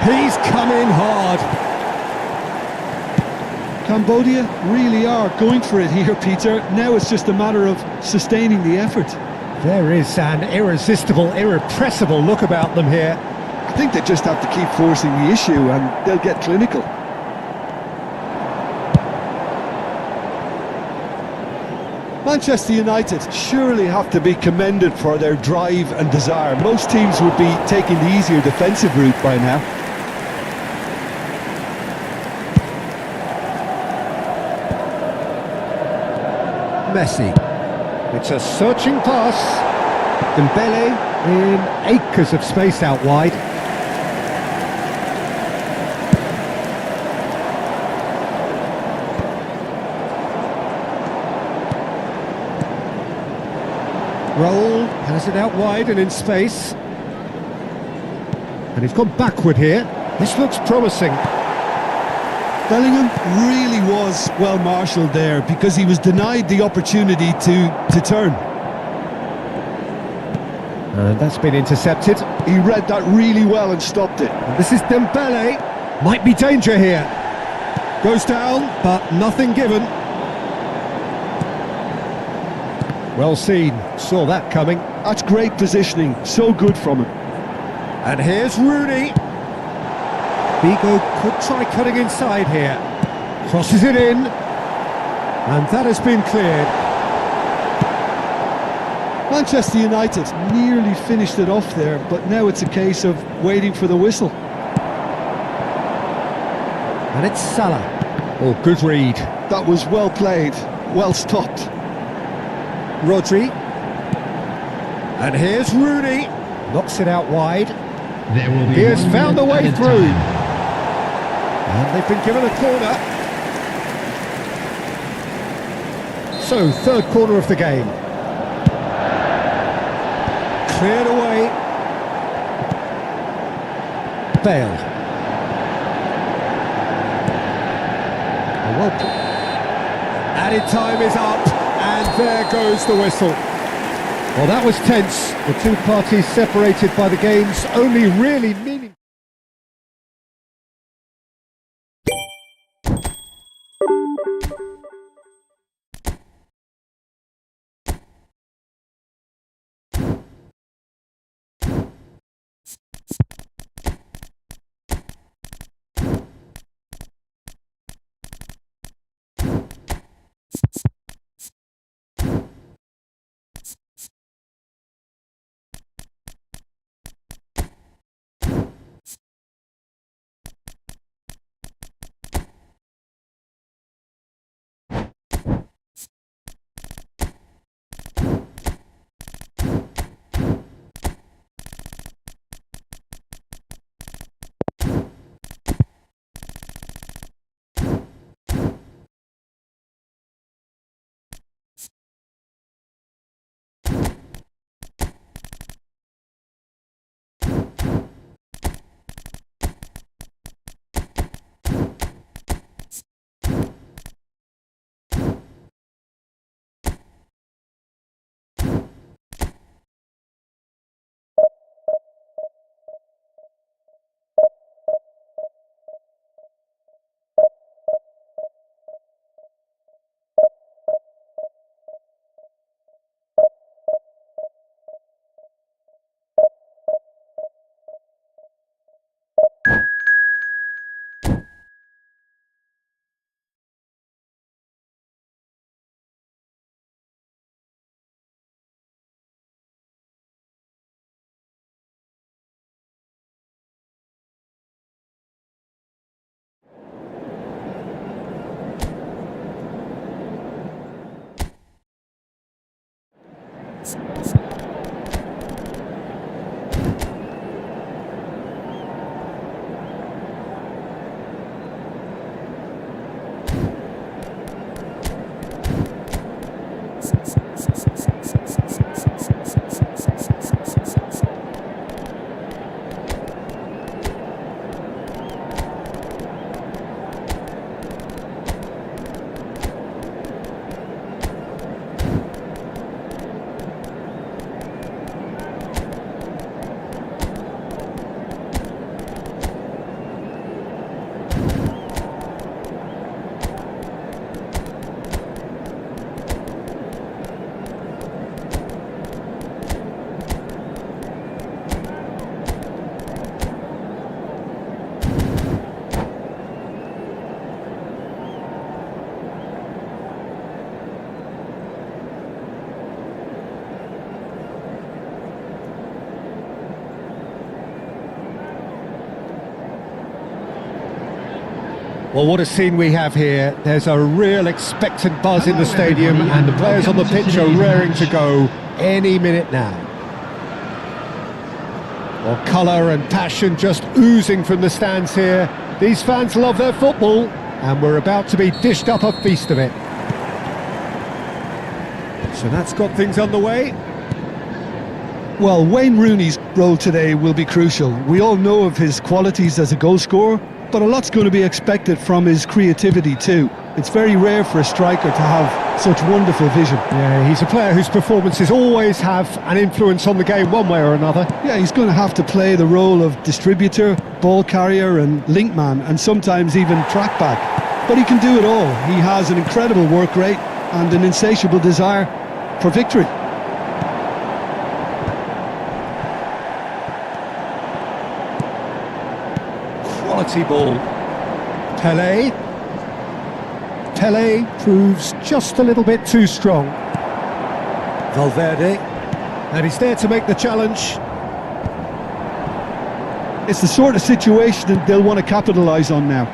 He's come in hard. Cambodia really are going for it here, Peter. Now it's just a matter of sustaining the effort. There is an irresistible, irrepressible look about them here. I think they just have to keep forcing the issue and they'll get clinical. Manchester United surely have to be commended for their drive and desire. Most teams would be taking the easier defensive route by now. Messi. It's a searching pass. Dembele in acres of space out wide. Raul has it out wide and in space. And he's gone backward here. This looks promising. Bellingham really was well marshalled there because he was denied the opportunity to turn. And that's been intercepted. He read that really well and stopped it. And this is Dembele. Might be danger here. Goes down, but nothing given. Well seen. Saw that coming. That's great positioning. So good from him. And here's Rooney. Figo could try cutting inside here. Crosses it in. And that has been cleared. Manchester United nearly finished it off there, but now it's a case of waiting for the whistle. And it's Salah. Oh, good read. That was well played, well stopped. Rodri. And here's Rooney. Knocks it out wide. There will be He has 1 found a minute way added through. time. And they've been given a corner. So, third corner of the game. Cleared away. Bale. Well, added time is up, and there goes the whistle. Well, that was tense. The two parties separated by the game's only really meaning. Well, what a scene we have here. There's a real expectant buzz in the stadium, and the players on the pitch are raring to go any minute now. Well, colour and passion just oozing from the stands here. These fans love their football, and we're about to be dished up a feast of it. So that's got things underway. Well, Wayne Rooney's role today will be crucial. We all know of his qualities as a goal scorer, but a lot's going to be expected from his creativity too. It's very rare for a striker to have such wonderful vision. Yeah, he's a player whose performances always have an influence on the game one way or another. Yeah, he's going to have to play the role of distributor, ball carrier and link man, and sometimes even track back. But he can do it all. He has an incredible work rate and an insatiable desire for victory. Quality ball. Pelé. Pelé proves just a little bit too strong. Valverde. And he's there to make the challenge. It's the sort of situation that they'll want to capitalise on now.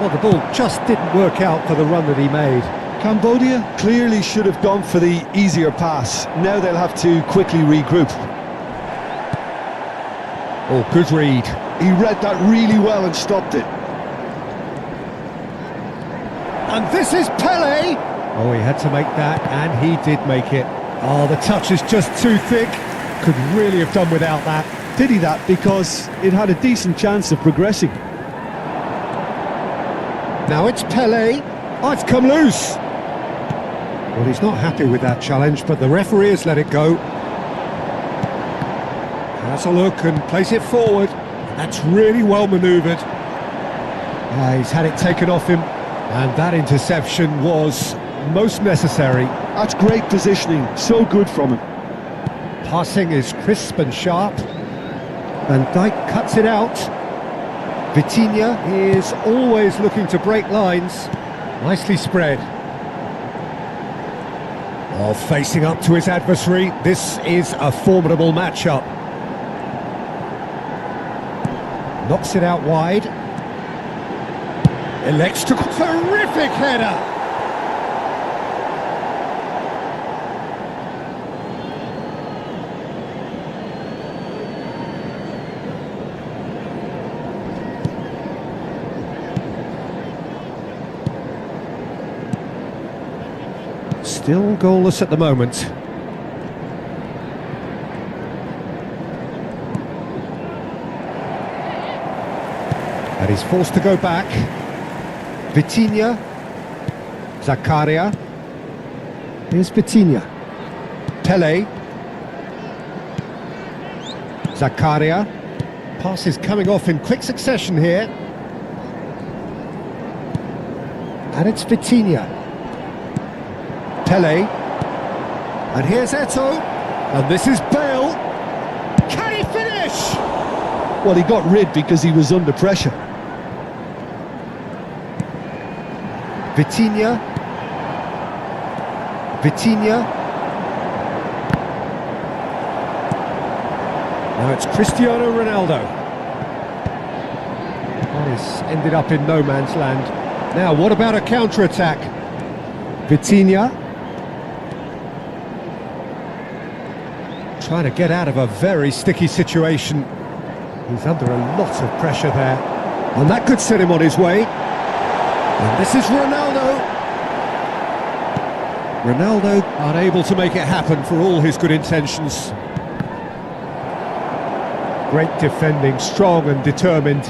Well, the ball just didn't work out for the run that he made. Cambodia clearly should have gone for the easier pass. Now they'll have to quickly regroup. Oh, good read. He read that really well and stopped it. And this is Pelé! Oh, he had to make that, and he did make it. Oh, the touch is just too thick. Could really have done without that. Pity that, because it had a decent chance of progressing. Now it's Pelé. Oh, it's come loose. Well, he's not happy with that challenge, but the referee has let it go. Has a look and plays it forward. That's really well manoeuvred. He's had it taken off him, and that interception was most necessary. That's great positioning, so good from him. Passing is crisp and sharp. Van Dijk cuts it out. Vitinha is always looking to break lines. Nicely spread. Oh, facing up to his adversary. This is a formidable matchup. Knocks it out wide. Elects to... Terrific header! Still goalless at the moment. And he's forced to go back. Vitinha. Zakaria. Here's Vitinha. Pelé. Zakaria. Pass is coming off in quick succession here. And it's Vitinha. Pelé, and here's Eto'o, and this is Bale. Can he finish? Well, he got rid because he was under pressure. Vitinha. Vitinha. Now it's Cristiano Ronaldo. Oh, he's ended up in no man's land. Now, what about a counter-attack? Vitinha. Trying to get out of a very sticky situation. He's under a lot of pressure there. And that could set him on his way. And this is Ronaldo. Ronaldo unable to make it happen for all his good intentions. Great defending, strong and determined.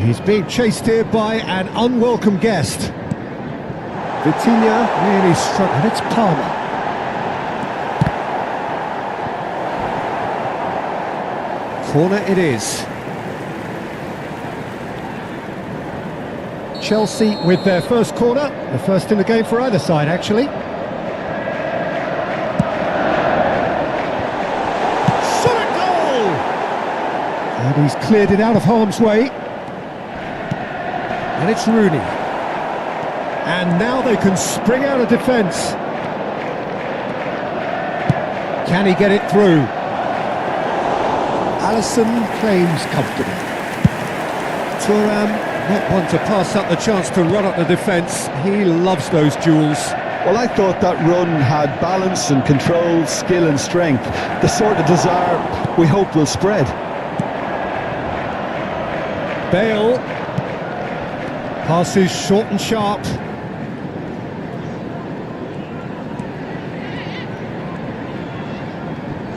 He's being chased here by an unwelcome guest. Vitinha really struck, and it's Palmer. Corner it is. Chelsea with their first corner, the first in the game for either side actually. Solid goal! And he's cleared it out of harm's way. And it's Rooney. And now they can spring out of defence. Can he get it through? Alisson claims comfortably. Thuram, not one to pass up the chance to run up the defence. He loves those duels. Well, I thought that run had balance and control, skill and strength. The sort of desire we hope will spread. Bale. Passes short and sharp.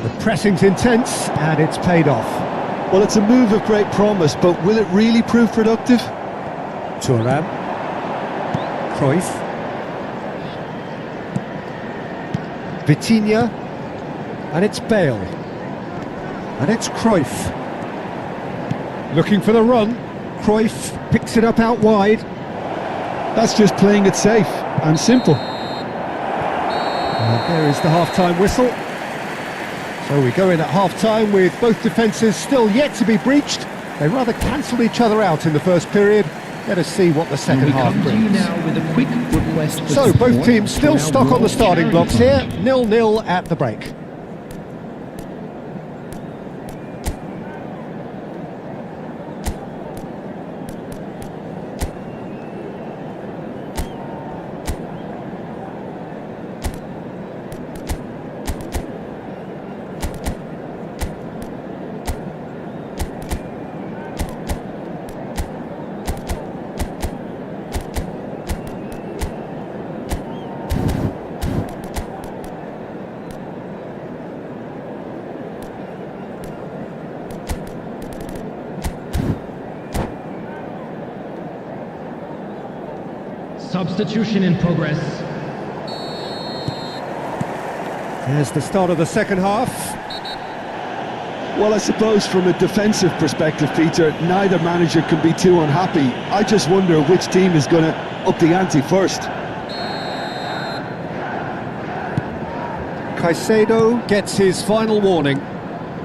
The pressing's intense and it's paid off. Well, it's a move of great promise, but will it really prove productive? Thuram. Cruyff. Vitinha. And it's Bale. And it's Cruyff. Looking for the run. Cruyff picks it up out wide. That's just playing it safe and simple. And there is the half-time whistle. So we go in at half-time with both defences still yet to be breached. They rather cancelled each other out in the first period. Let us see what the second half We come to you brings. now with a quick request for So both support teams still for our stuck on the World starting Charity blocks here. Fund. 0-0 at the break. Substitution in progress. There's the start of the second half. Well, I suppose from a defensive perspective, Peter, neither manager can be too unhappy. I just wonder which team is going to up the ante first. Caicedo gets his final warning.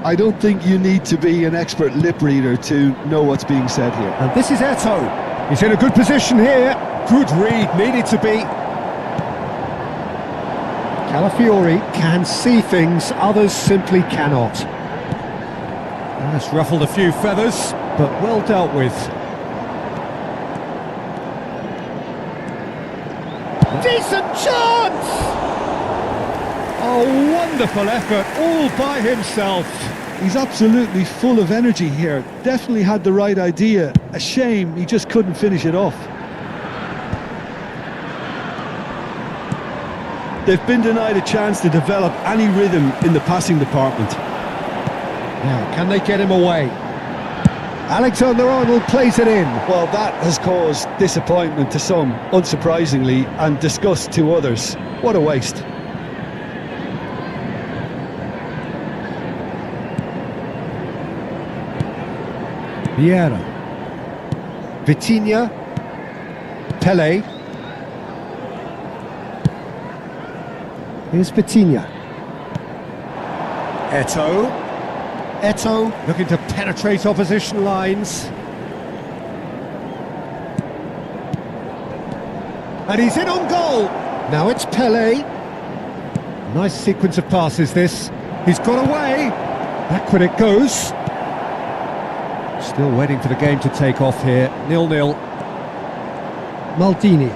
I don't think you need to be an expert lip reader to know what's being said here. And this is Eto'o. He's in a good position here. Good read, needed to be. Calafiori can see things others simply cannot. That's ruffled a few feathers, but well dealt with. Decent chance! A wonderful effort, all by himself. He's absolutely full of energy here. Definitely had the right idea. A shame he just couldn't finish it off. They've been denied a chance to develop any rhythm in the passing department. Now, can they get him away? Alexander-Arnold plays it in. Well, that has caused disappointment to some, unsurprisingly, and disgust to others. What a waste. Vieira. Vitinha. Pele. Here's Vitinha. Eto'o. Eto'o looking to penetrate opposition lines. And he's in on goal. Now it's Pele. Nice sequence of passes this. He's got away. Back when it goes. Still waiting for the game to take off here. 0-0. Maldini.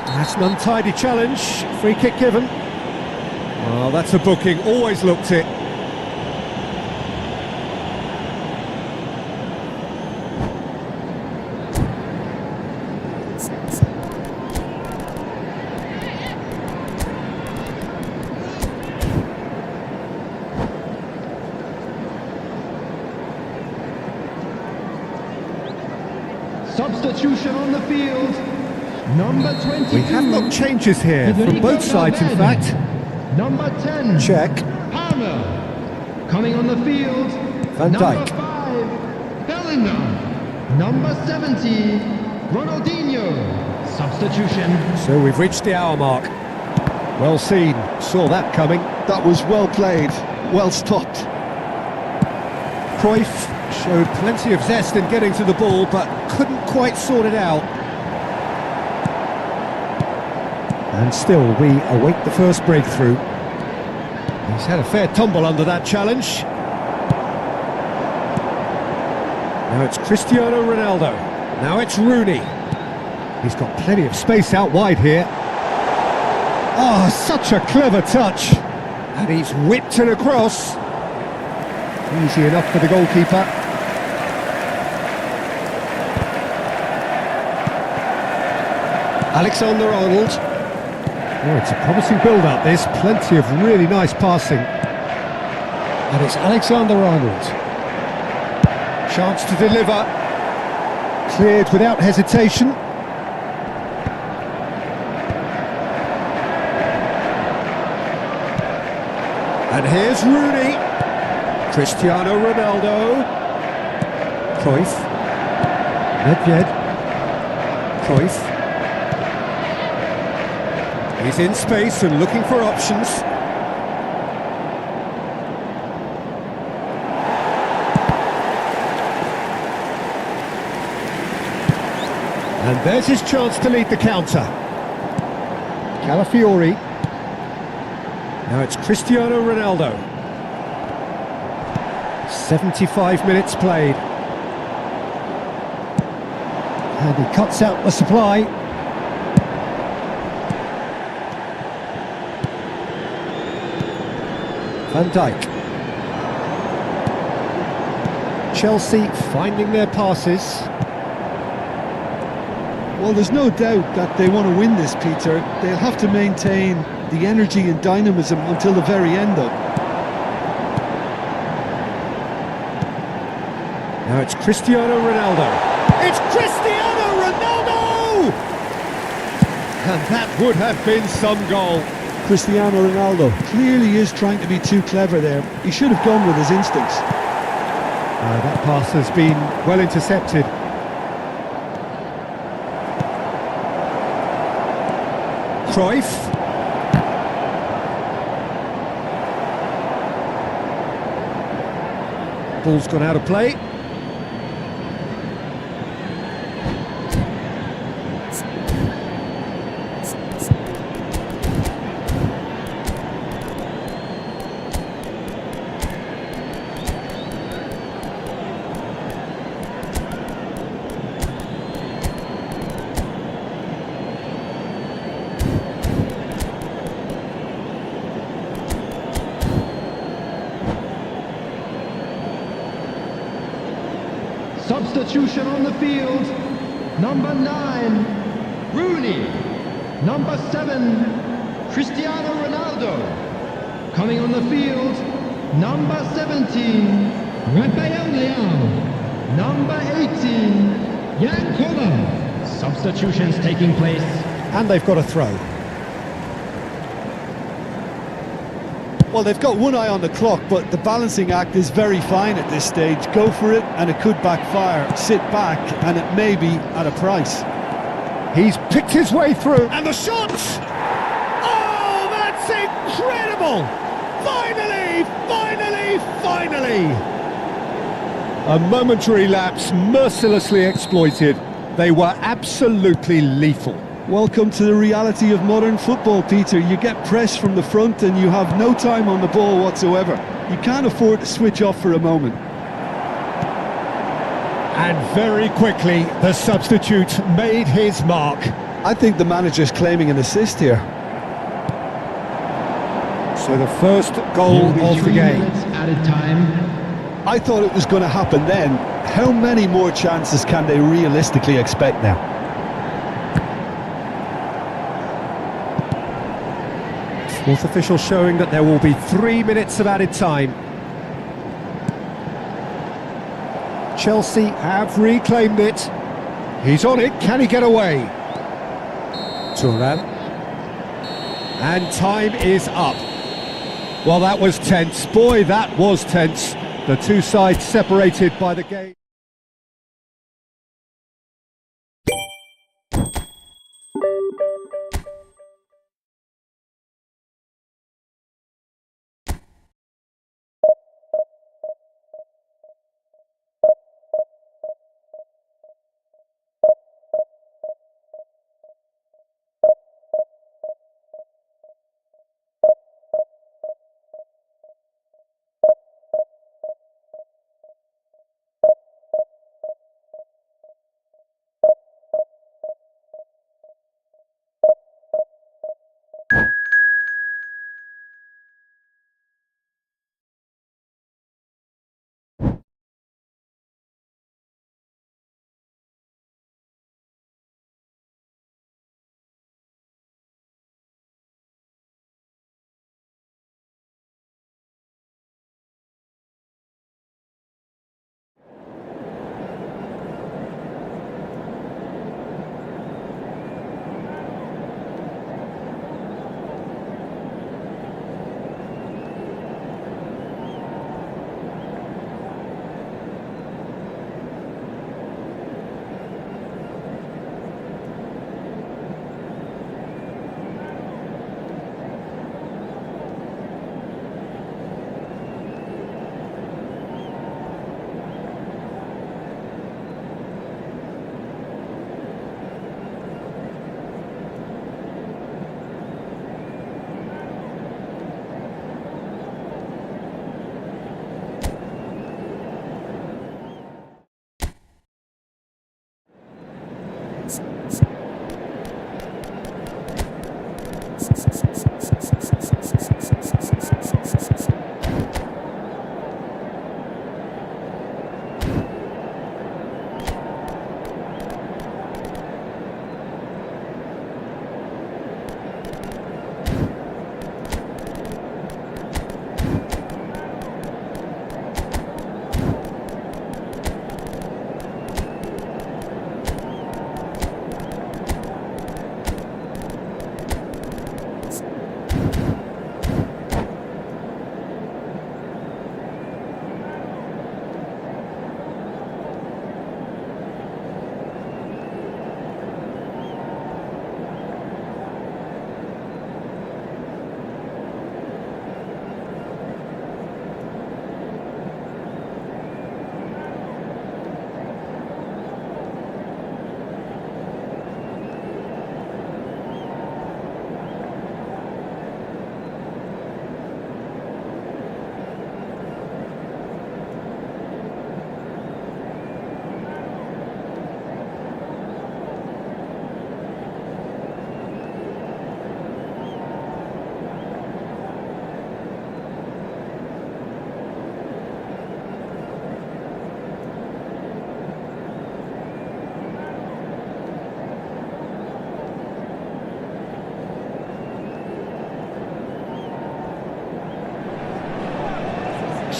That's an untidy challenge. Free kick given. Oh, that's a booking. Always looked it. Substitution on the field. Number 22. We have got changes here from both sides, in fact. Number 10. Check. Palmer. Coming on the field. Van Dijk. Number 5. Bellingham. Number 70. Ronaldinho. Substitution. So we've reached the hour mark. Well seen. Saw that coming. That was well played, well stopped. Cruyff showed plenty of zest in getting to the ball, but couldn't quite sort it out. And still, we await the first breakthrough. He's had a fair tumble under that challenge. Now it's Cristiano Ronaldo. Now it's Rooney. He's got plenty of space out wide here. Oh, such a clever touch. And he's whipped it across. Easy enough for the goalkeeper. Alexander-Arnold. Oh, it's a promising build-up, this. Plenty of really nice passing. And it's Alexander-Arnold. Chance to deliver. Cleared without hesitation. And here's Rooney. Cristiano Ronaldo. Cruyff. Nedved. Cruyff. He's in space and looking for options. And there's his chance to lead the counter. Calafiori. Now it's Cristiano Ronaldo. 75 minutes played. And he cuts out the supply. Van Dijk. Chelsea finding their passes. Well, there's no doubt that they want to win this, Peter. They'll have to maintain the energy and dynamism until the very end, though. Now it's Cristiano Ronaldo. It's Cristiano Ronaldo! And that would have been some goal. Cristiano Ronaldo clearly is trying to be too clever there. He should have gone with his instincts. That pass has been well intercepted. Cruyff. Ball's gone out of play. Substitution on the field. Number 9, Rooney. Number 7, Cristiano Ronaldo. Coming on the field, number 17, Raphael Leao. Number 18, Jan Koller. Substitutions taking place. And they've got a throw. Well, they've got one eye on the clock, but the balancing act is very fine at this stage. Go for it, and it could backfire. Sit back, and it may be at a price. He's picked his way through. And the shot! Oh, that's incredible! Finally, finally, finally! A momentary lapse mercilessly exploited. They were absolutely lethal. Welcome to the reality of modern football, Peter. You get pressed from the front and you have no time on the ball whatsoever. You can't afford to switch off for a moment. And very quickly, the substitute made his mark. I think the manager's claiming an assist here. So the first goal Will be of the 3 game. minutes added time. I thought it was going to happen then. How many more chances can they realistically expect now? Fourth official showing that there will be 3 minutes of added time. Chelsea have reclaimed it. He's on it, can he get away? Thuram. And time is up. Well, that was tense. Boy, that was tense. The two sides separated by the game.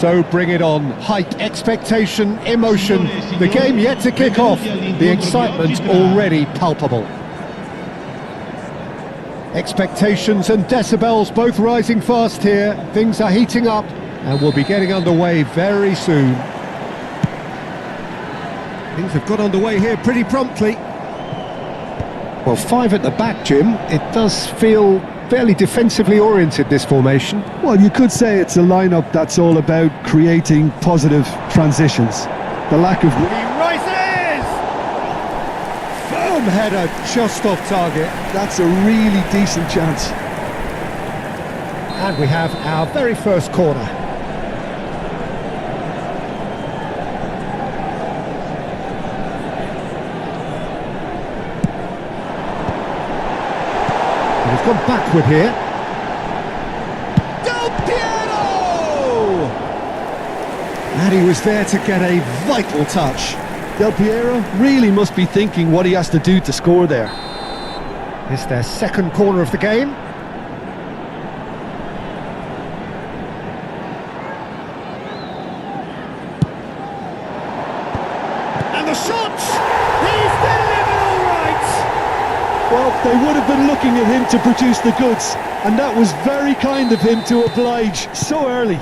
So bring it on. Hype, expectation, emotion. The game yet to kick off. The excitement already palpable. Expectations and decibels both rising fast here. Things are heating up and we'll be getting underway very soon. Things have got underway here pretty promptly. Well, 5 at the back, Jim. It does feel fairly defensively oriented, this formation. Well, you could say it's a lineup that's all about creating positive transitions. The lack of... He rises! Firm header just off target. That's a really decent chance. And we have our very first corner. they've gone backward here. Del Piero! And he was there to get a vital touch. Del Piero really must be thinking what he has to do to score there. It's their second corner of the game. And the shot! He's delivered all right! Well, they would have been looking at him to produce the goods, and that was very kind of him to oblige so early.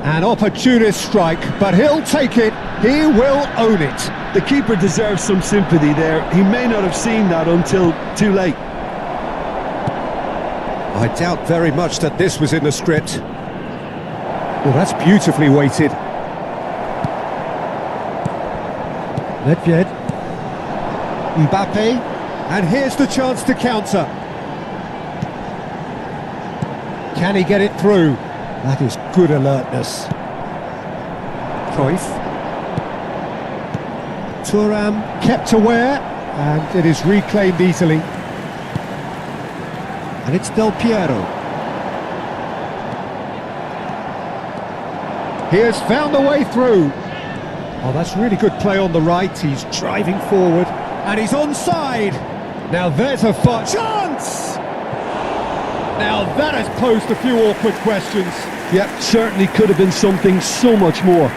An opportunist strike, but he'll take it. He will own it. The keeper deserves some sympathy there. He may not have seen that until too late. I doubt very much that this was in the script. Well, that's beautifully weighted. Nedved. Mbappe. And here's the chance to counter. Can he get it through? That is good alertness. Cruyff. Thuram kept aware, and it is reclaimed easily. And it's Del Piero. He has found a way through. Oh, that's really good play on the right. He's driving forward, and he's onside. Now there's a chance! Now that has posed a few awkward questions. Yep, certainly could have been something so much more.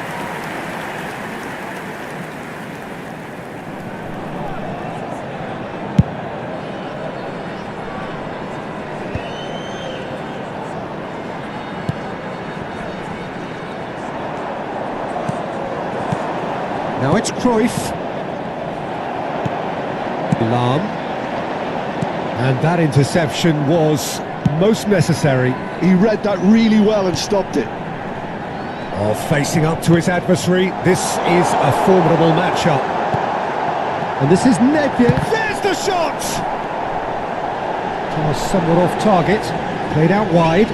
Now it's Cruyff. Lahm. And that interception was most necessary. He read that really well and stopped it. Oh, facing up to his adversary, this is a formidable matchup. And this is Nedved. There's the shot! Oh, somewhat off target, played out wide.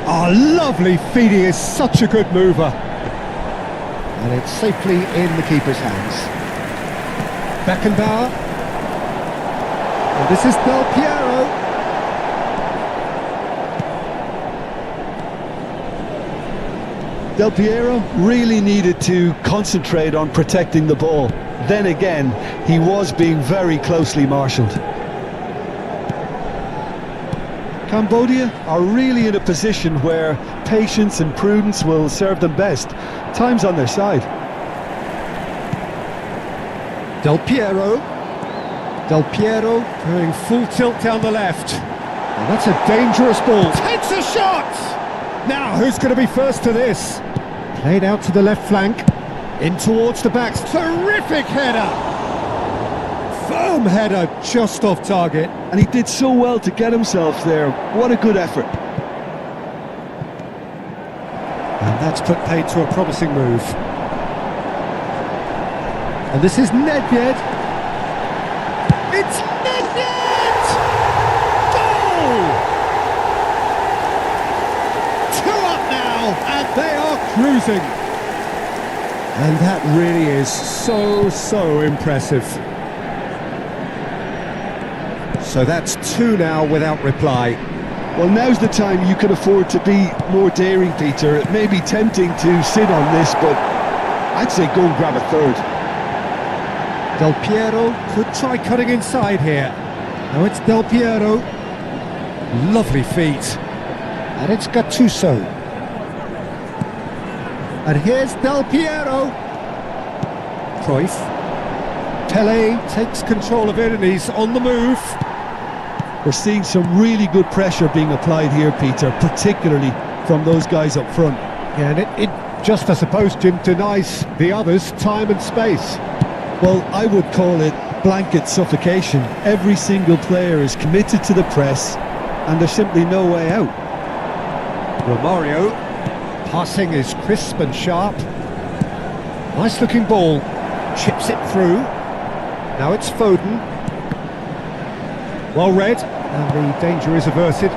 Oh, lovely feed, he is such a good mover. And it's safely in the keeper's hands. Beckenbauer. And this is Del Piero. Del Piero really needed to concentrate on protecting the ball. Then again, he was being very closely marshalled. Cambodia are really in a position where patience and prudence will serve them best. Time's on their side. Del Piero. Del Piero going full tilt down the left. And that's a dangerous ball. Takes a shot! Now, who's going to be first to this? Played out to the left flank. In towards the backs. Terrific header! Firm header, just off target. And he did so well to get himself there. What a good effort. And that's put paid to a promising move. And this is Nedved. It's Nedved! Goal! 2 up now, and they are cruising. And that really is so impressive. So that's 2 now without reply. Well, now's the time you can afford to be more daring, Peter. It may be tempting to sit on this, but I'd say go and grab a third. Del Piero could try cutting inside here. Now it's Del Piero. Lovely feet. And it's Gattuso. And here's Del Piero. Cruyff. Pele takes control of it and he's on the move. We're seeing some really good pressure being applied here, Peter, particularly from those guys up front. Yeah, and it just, I suppose, Jim, denies the others time and space. Well, I would call it blanket suffocation. Every single player is committed to the press, and there's simply no way out. Romario, passing is crisp and sharp. Nice looking ball, chips it through. Now it's Foden. Well read, and the danger is averted.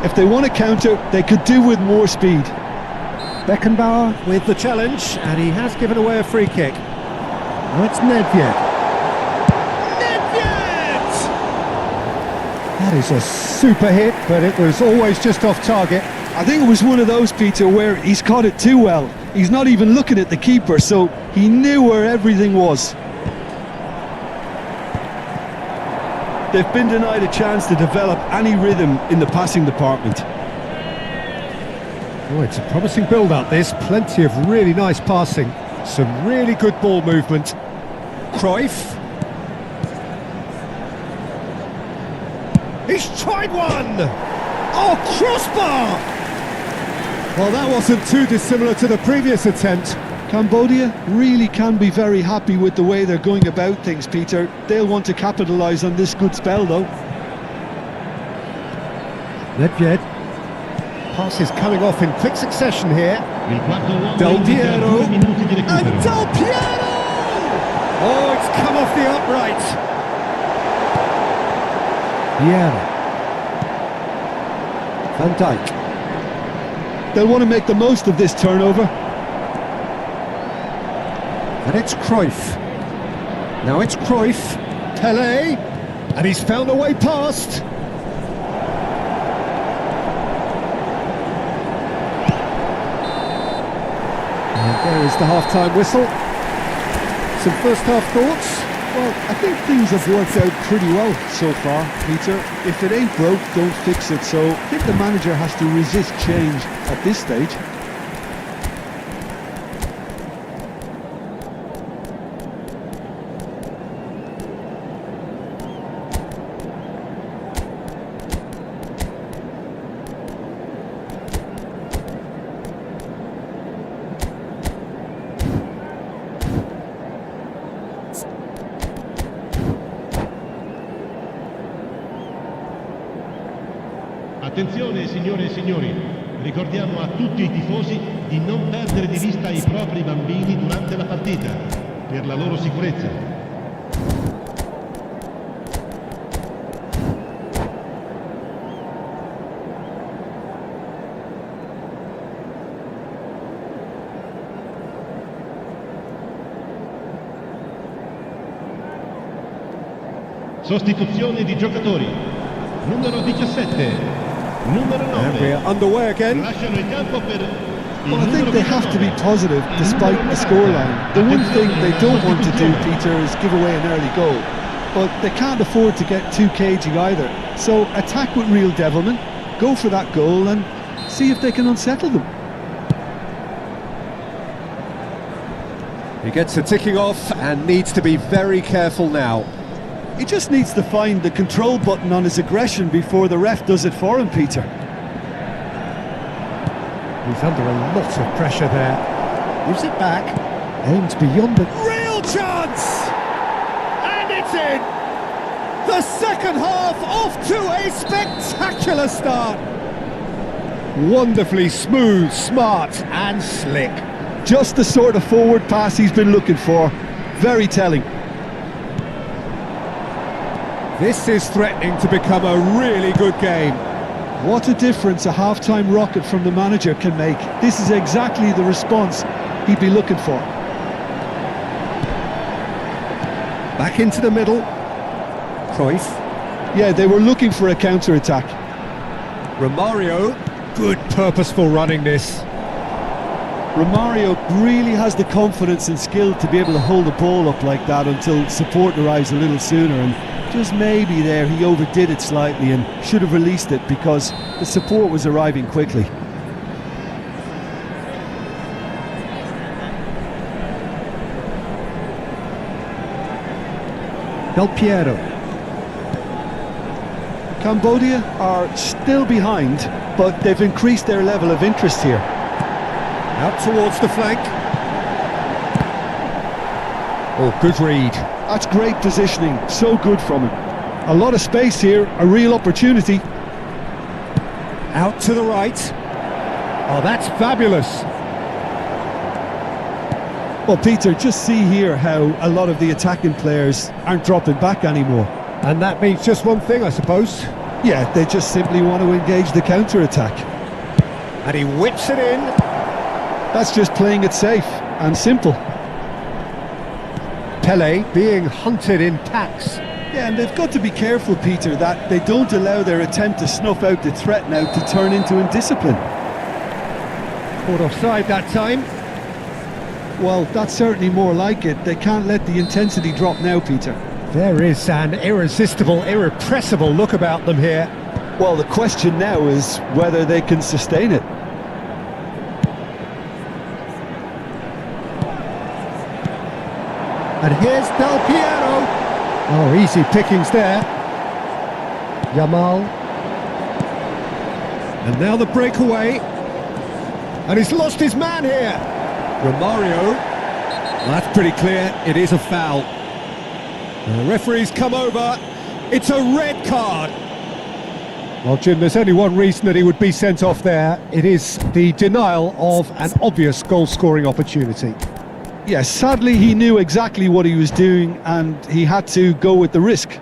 If they want to counter, they could do with more speed. Beckenbauer with the challenge, and he has given away a free kick. Now it's Nedved. Nedved! That is a super hit, but it was always just off target. I think it was one of those, Peter, where he's caught it too well. He's not even looking at the keeper, so he knew where everything was. They've been denied a chance to develop any rhythm in the passing department. Oh, it's a promising build-up, this. Plenty of really nice passing. Some really good ball movement. Cruyff. He's tried one! Oh, crossbar! Well, that wasn't too dissimilar to the previous attempt. Cambodia really can be very happy with the way they're going about things, Peter. They'll want to capitalise on this good spell, though. Nedved. Passes coming off in quick succession here. Del Piero. And Del Piero! Oh, it's come off the upright. Piero. Van Dijk. They'll want to make the most of this turnover. And it's Cruyff. Now it's Cruyff. Pelé. And he's found a way past. And there is the half-time whistle. Some first-half thoughts? Well, I think things have worked out pretty well so far, Peter. If it ain't broke, don't fix it. So I think the manager has to resist change at this stage. Attenzione signore e signori, ricordiamo a tutti i tifosi di non perdere di vista i propri bambini durante la partita, per la loro sicurezza. Sostituzione di giocatori. Numero 17. Numero 9. And we're underway again. Lasciano il campo per il Well, I think numero they have to be 19. positive despite the scoreline. The one thing they don't want to do, Peter, is give away an early goal. But they can't afford to get too cagey either. So attack with real devilment, go for that goal and see if they can unsettle them. He gets a ticking off and needs to be very careful now. He just needs to find the control button on his aggression before the ref does it for him, Peter. He's under a lot of pressure there. Gives it back. Aims beyond the... Real chance! And it's in! The second half off to a spectacular start. Wonderfully smooth, smart and slick. Just the sort of forward pass he's been looking for. Very telling. This is threatening to become a really good game. What a difference a half-time rocket from the manager can make. This is exactly the response he'd be looking for. Back into the middle. Cruyff. Yeah, they were looking for a counter-attack. Romario. Good purposeful running this. Romario really has the confidence and skill to be able to hold the ball up like that until support arrives a little sooner, and just maybe there he overdid it slightly and should have released it because the support was arriving quickly. Del Piero. Cambodia are still behind, but they've increased their level of interest here. Out towards the flank. Oh, good read. That's great positioning, so good from him. A lot of space here, a real opportunity. Out to the right. Oh, that's fabulous. Well, Peter, just see here how a lot of the attacking players aren't dropping back anymore. And that means just one thing, I suppose. Yeah, they just simply want to engage the counter-attack. And he whips it in. That's just playing it safe and simple. Pelé being hunted in packs. Yeah, Yeah, and they've got to be careful, Peter, that they don't allow their attempt to snuff out the threat now to turn into indiscipline. Caught offside that time. Well, that's certainly more like it. They can't let the intensity drop now, Peter. There is an irresistible, irrepressible look about them here. Well, the question now is whether they can sustain it. And here's Del Piero. Oh, easy pickings there. Yamal. And now the breakaway. And he's lost his man here. Romario. Well, that's pretty clear. It is a foul. The referee's come over. It's a red card. Well, Jim, there's only one reason that he would be sent off there. It is the denial of an obvious goal-scoring opportunity. Yes, sadly he knew exactly what he was doing and he had to go with the risk.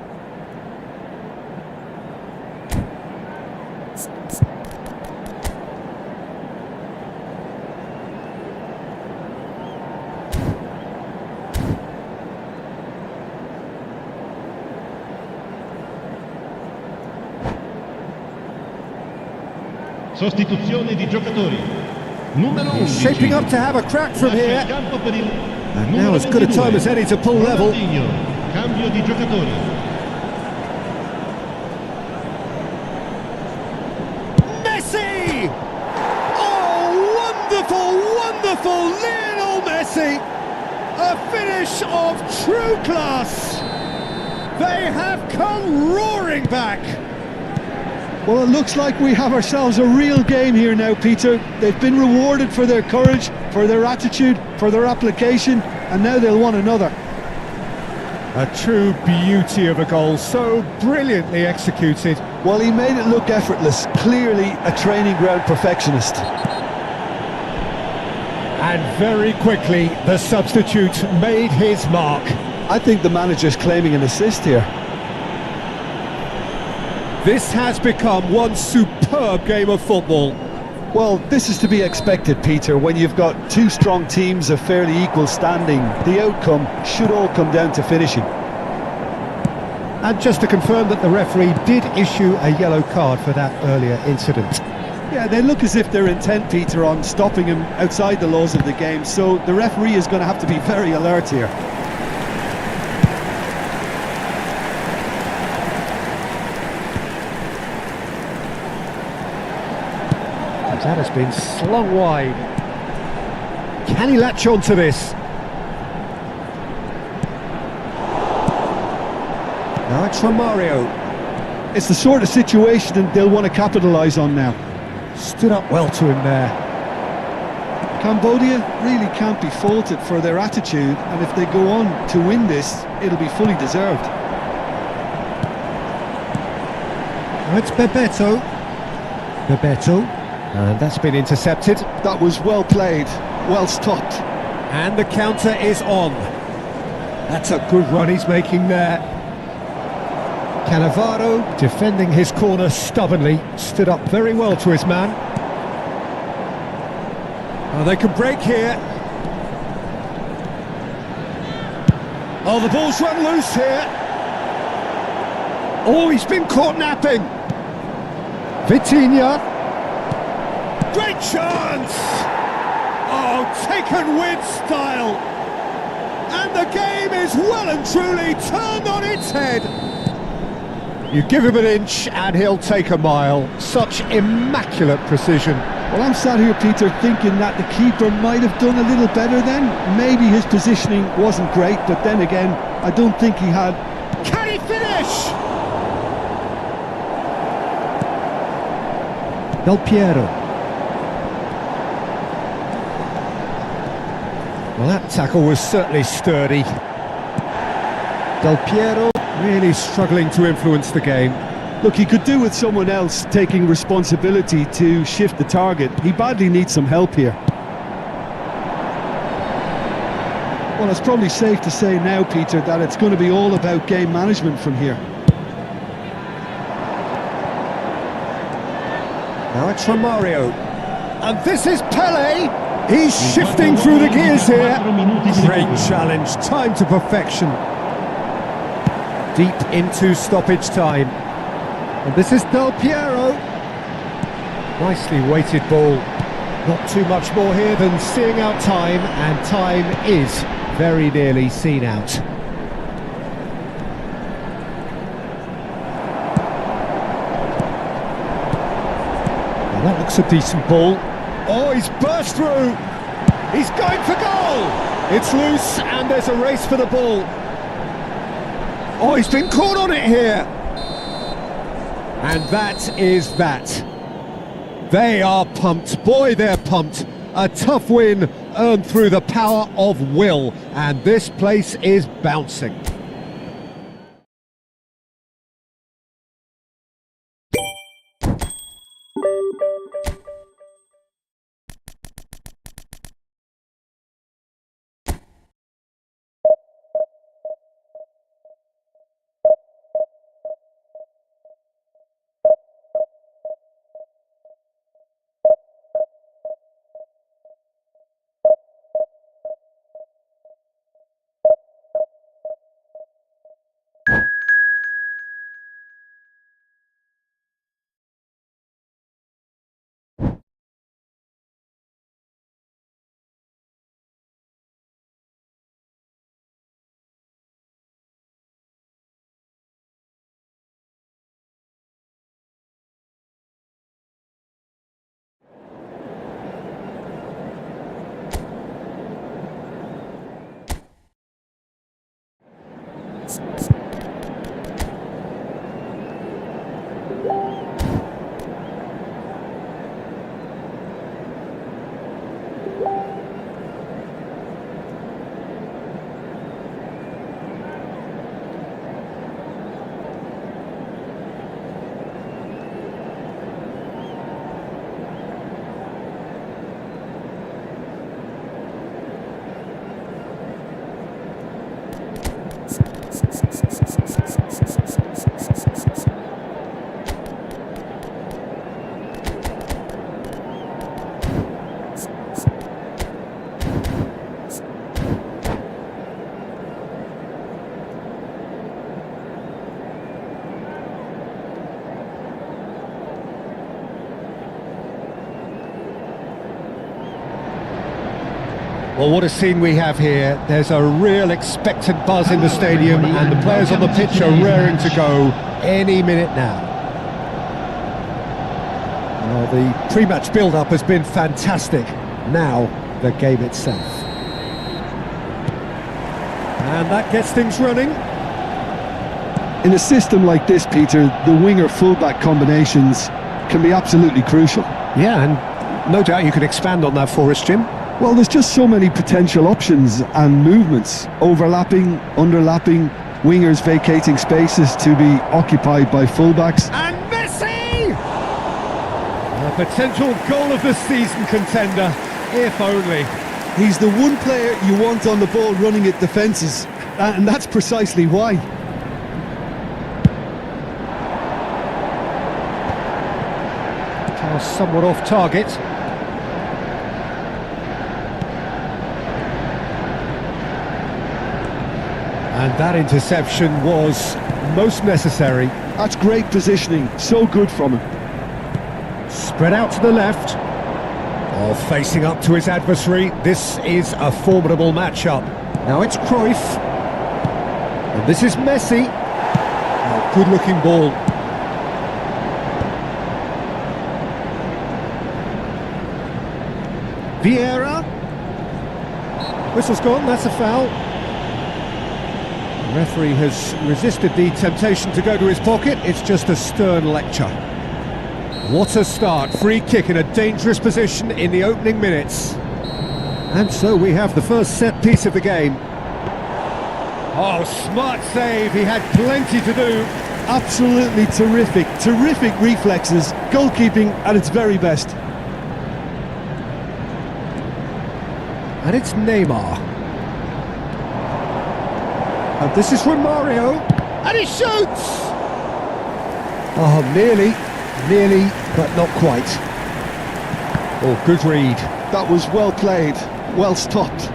Sostituzione di giocatori. Numero 11. He's shaping up to have a crack from Lascia here. il campo per il And now as good a time as any to pull level. Ronaldinho. Cambio di giocatori. Messi! Oh, wonderful, wonderful Lionel Messi! A finish of true class! They have come roaring back! Well, it looks like we have ourselves a real game here now, Peter. They've been rewarded for their courage, for their attitude, for their application, and now they'll want another. A true beauty of a goal, so brilliantly executed. Well, he made it look effortless, clearly a training ground perfectionist. And very quickly, the substitute made his mark. I think the manager's claiming an assist here. This has become one superb game of football. Well, this is to be expected, Peter, when you've got two strong teams of fairly equal standing. The outcome should all come down to finishing. And just to confirm that the referee did issue a yellow card for that earlier incident. Yeah, they look as if they're intent, Peter, on stopping him outside the laws of the game, so the referee is going to have to be very alert here. That has been slung wide. Can he latch on to this? Now it's Romario. It's the sort of situation they'll want to capitalise on now. Stood up well to him there. Cambodia really can't be faulted for their attitude, and if they go on to win this, it'll be fully deserved. Now it's Bebeto. And that's been intercepted. That was well played, well stopped. And the counter is on. That's a good run he's making there. Cannavaro defending his corner stubbornly, stood up very well to his man. Oh, they can break here. Oh, the ball's run loose here. Oh, he's been caught napping. Vitinha. Great chance! Oh, taken with style! And the game is well and truly turned on its head! You give him an inch and he'll take a mile. Such immaculate precision. Well, I'm sat here, Peter, thinking that the keeper might have done a little better then. Maybe his positioning wasn't great, but then again, I don't think he had... Can he finish? Del Piero. Well, that tackle was certainly sturdy. Del Piero really struggling to influence the game. Look, he could do with someone else taking responsibility to shift the target. He badly needs some help here. Well, it's probably safe to say now, Peter, that it's going to be all about game management from here. Now it's Romario. And this is Pele! He's shifting through the gears here. Great challenge, time to perfection. deep into stoppage time. And this is Del Piero. Nicely weighted ball. Not too much more here than seeing out time, and time is very nearly seen out. Well, that looks a decent ball. Oh, he's burst through! He's going for goal! It's loose, and there's a race for the ball. Oh, he's been caught on it here! And that is that. They are pumped. Boy, they're pumped. A tough win earned through the power of will, and this place is bouncing. Well, what a scene we have here. There's a real expectant buzz in the stadium, and the players on the pitch are raring to go any minute now. Well, the pre-match build-up has been fantastic. Now, the game itself. And that gets things running. In a system like this, Peter, the winger-fullback combinations can be absolutely crucial. Yeah, and no doubt you can expand on that for us, Jim. Well, there's just so many potential options and movements, overlapping, underlapping, wingers vacating spaces to be occupied by fullbacks. And Messi! A potential goal of the season contender, if only. He's the one player you want on the ball running at defences, and that's precisely why. Pass somewhat off target. And that interception was most necessary. That's great positioning, so good from him. Spread out to the left. Oh, facing up to his adversary. This is a formidable matchup. Now it's Cruyff. And this is Messi. Oh, good-looking ball. Vieira. Whistle's gone, that's a foul. The referee has resisted the temptation to go to his pocket. It's just a stern lecture. What a start. Free kick in a dangerous position in the opening minutes. And so we have the first set piece of the game. Oh, smart save. He had plenty to do. Absolutely terrific. Terrific reflexes. Goalkeeping at its very best. And it's Neymar. And this is from Mario, and he shoots! Oh, nearly, but not quite. Oh, good read. That was well played, well stopped.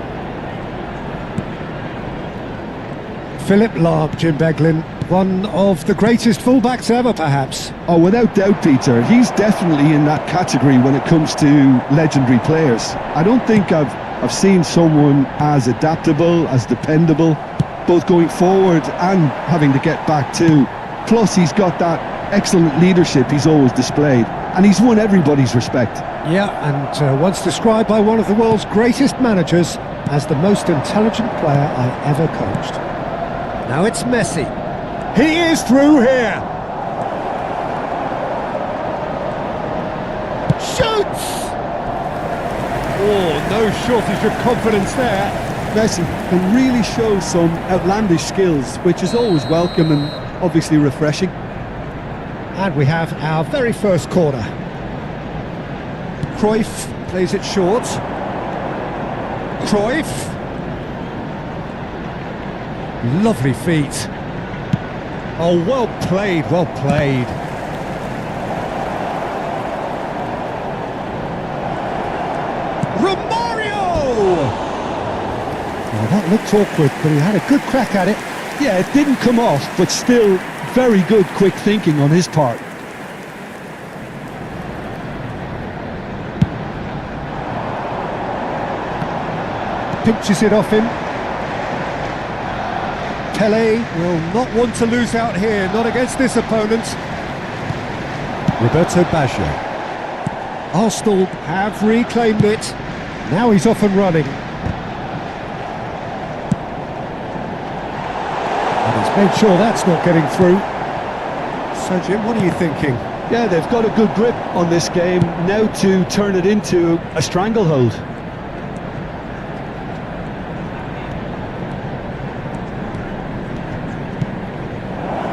Philip Lahm, Jim Beglin. One of the greatest fullbacks ever, perhaps. Oh, without doubt, Peter. He's definitely in that category when it comes to legendary players. I don't think I've seen someone as adaptable, as dependable, both going forward and having to get back too. Plus, he's got that excellent leadership he's always displayed, and he's won everybody's respect. Yeah, and once described by one of the world's greatest managers as the most intelligent player I ever coached. Now it's Messi. He is through here. Shoots! Oh, no shortage of confidence there. Messi can really show some outlandish skills, which is always welcome and obviously refreshing. And we have our very first corner. Cruyff plays it short. Cruyff. Lovely feet. Oh, well played, well played. Romario! Well, that looked awkward, but he had a good crack at it. Yeah, it didn't come off, but still very good quick thinking on his part. Pinches it off him. Pele will not want to lose out here, not against this opponent. Roberto Baggio. Arsenal have reclaimed it. Now he's off and running. And he's made sure that's not getting through. So Jim, what are you thinking? Yeah, they've got a good grip on this game, now to turn it into a stranglehold.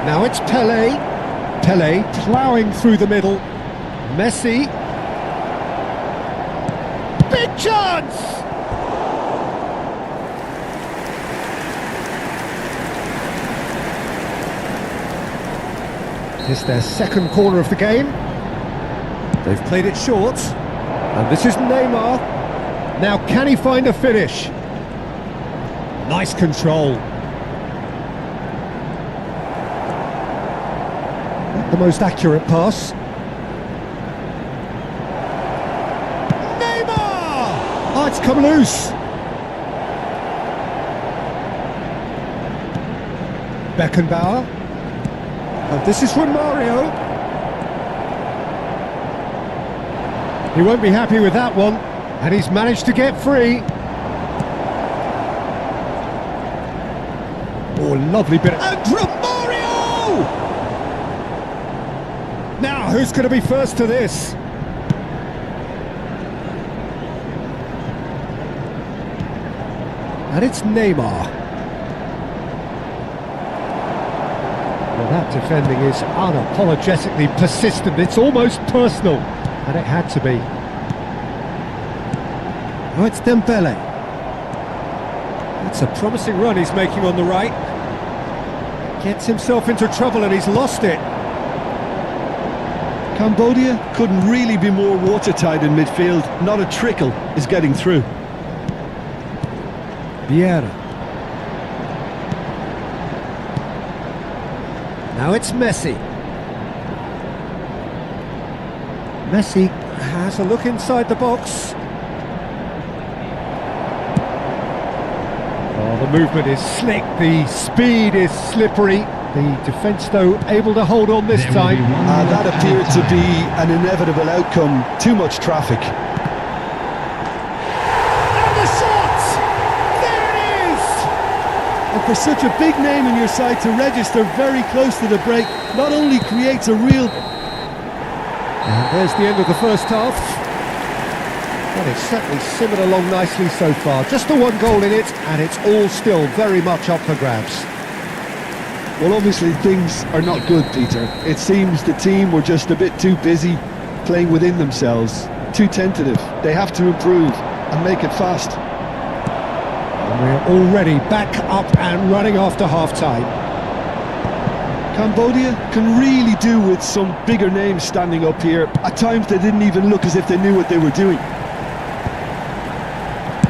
Now it's Pele. Pele ploughing through the middle. Messi. Big chance! This is their second corner of the game. They've played it short. And this is Neymar. Now can he find a finish? Nice control. The most accurate pass. Neymar! Oh, it's come loose. Beckenbauer. Oh, this is Romario. He won't be happy with that one. And he's managed to get free. Oh, lovely bit. And Romario! Now, who's going to be first to this? And it's Neymar. Well, that defending is unapologetically persistent. It's almost personal. And it had to be. Oh, it's Dembele. That's a promising run he's making on the right. Gets himself into trouble and he's lost it. Cambodia couldn't really be more watertight in midfield. Not a trickle is getting through. Vieira. Now it's Messi. Messi has a look inside the box. Oh, the movement is slick, the speed is slippery. The defence, though, able to hold on this time. That appeared to be an inevitable outcome. Too much traffic. And the shot! There it is! And for such a big name in your side to register very close to the break, not only creates a real... And there's the end of the first half. Well, it's certainly simmered along nicely so far. Just the one goal in it, and it's all still very much up for grabs. Well, obviously things are not good, Peter. It seems the team were just a bit too busy playing within themselves, too tentative. They have to improve and make it fast. And we're already back up and running after half-time. Cambodia can really do with some bigger names standing up here. At times they didn't even look as if they knew what they were doing.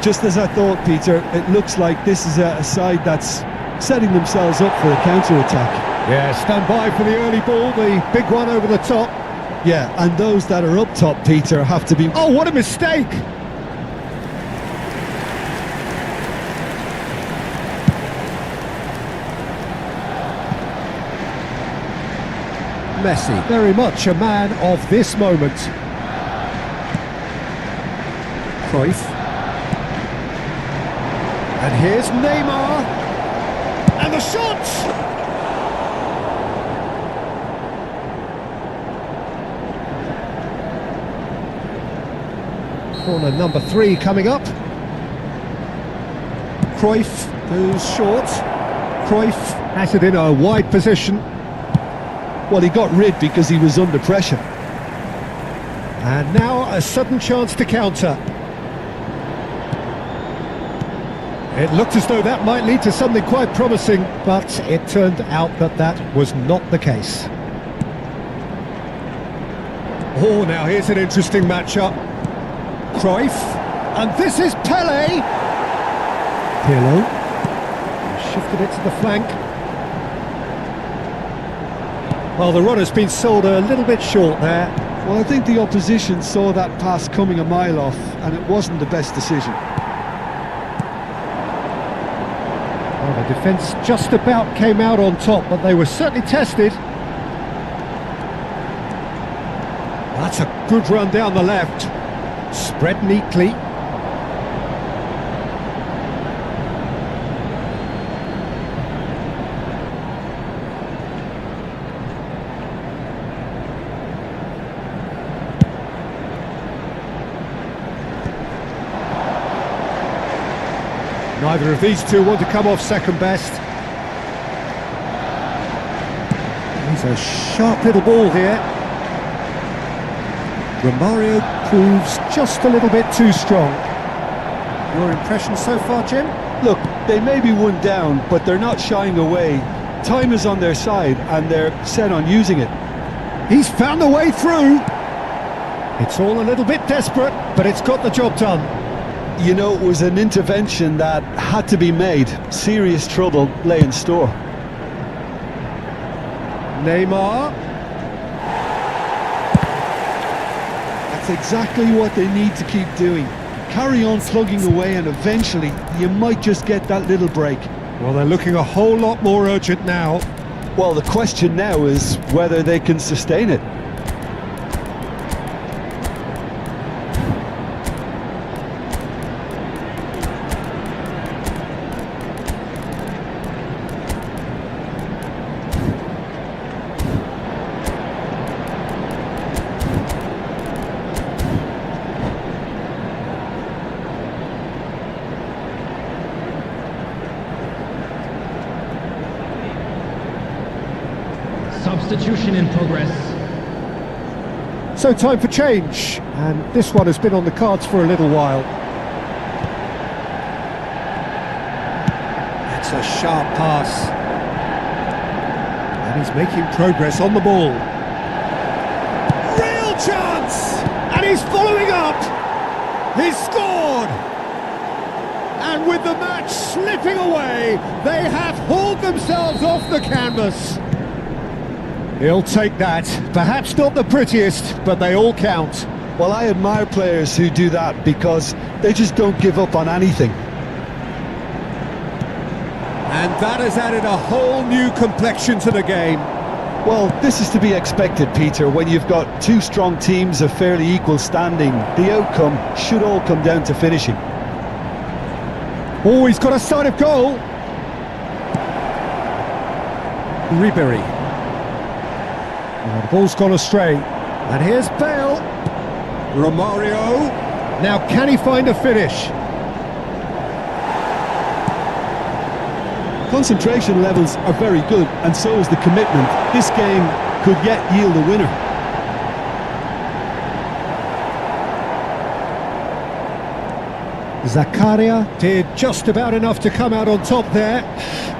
Just as I thought, Peter, it looks like this is a side that's setting themselves up for a counter-attack. Yeah, stand by for the early ball, the big one over the top. Yeah, and those that are up top, Peter, have to be... Oh, what a mistake! Messi, very much a man of this moment. Cruyff. And here's Neymar. And the shot! Corner number 3 coming up. Cruyff goes short. Cruyff has it in a wide position. Well, he got rid because he was under pressure. And now a sudden chance to counter. It looked as though that might lead to something quite promising, but it turned out that that was not the case. Oh, now here's an interesting matchup. Cruyff, and this is Pele. Pirlo shifted it to the flank. Well, the runner's been sold a little bit short there. Well, I think the opposition saw that pass coming a mile off, and it wasn't the best decision. Well, the defence just about came out on top, but they were certainly tested. That's a good run down the left. Spread neatly. Neither of these two want to come off second best. He's a sharp little ball here. Romario proves just a little bit too strong. Your impression so far, Jim? Look, they may be one down, but they're not shying away. Time is on their side, and they're set on using it. He's found a way through. It's all a little bit desperate, but it's got the job done. You know, it was an intervention that had to be made. Serious trouble lay in store. Neymar. That's exactly what they need to keep doing. Carry on plugging away, and eventually you might just get that little break. Well, they're looking a whole lot more urgent now. Well, the question now is whether they can sustain it. Substitution in progress. So time for change, and this one has been on the cards for a little while. That's a sharp pass. And he's making progress on the ball. Real chance! And he's following up! He's scored! And with the match slipping away, they have hauled themselves off the canvas. He'll take that. Perhaps not the prettiest, but they all count. Well, I admire players who do that because they just don't give up on anything. And that has added a whole new complexion to the game. Well, this is to be expected, Peter. When you've got two strong teams of fairly equal standing, the outcome should all come down to finishing. Oh, he's got a sight of goal. Ribery. The ball's gone astray. And here's Bale. Romario. Now can he find a finish? Concentration levels are very good, and so is the commitment. This game could yet yield a winner. Zakaria did just about enough to come out on top there.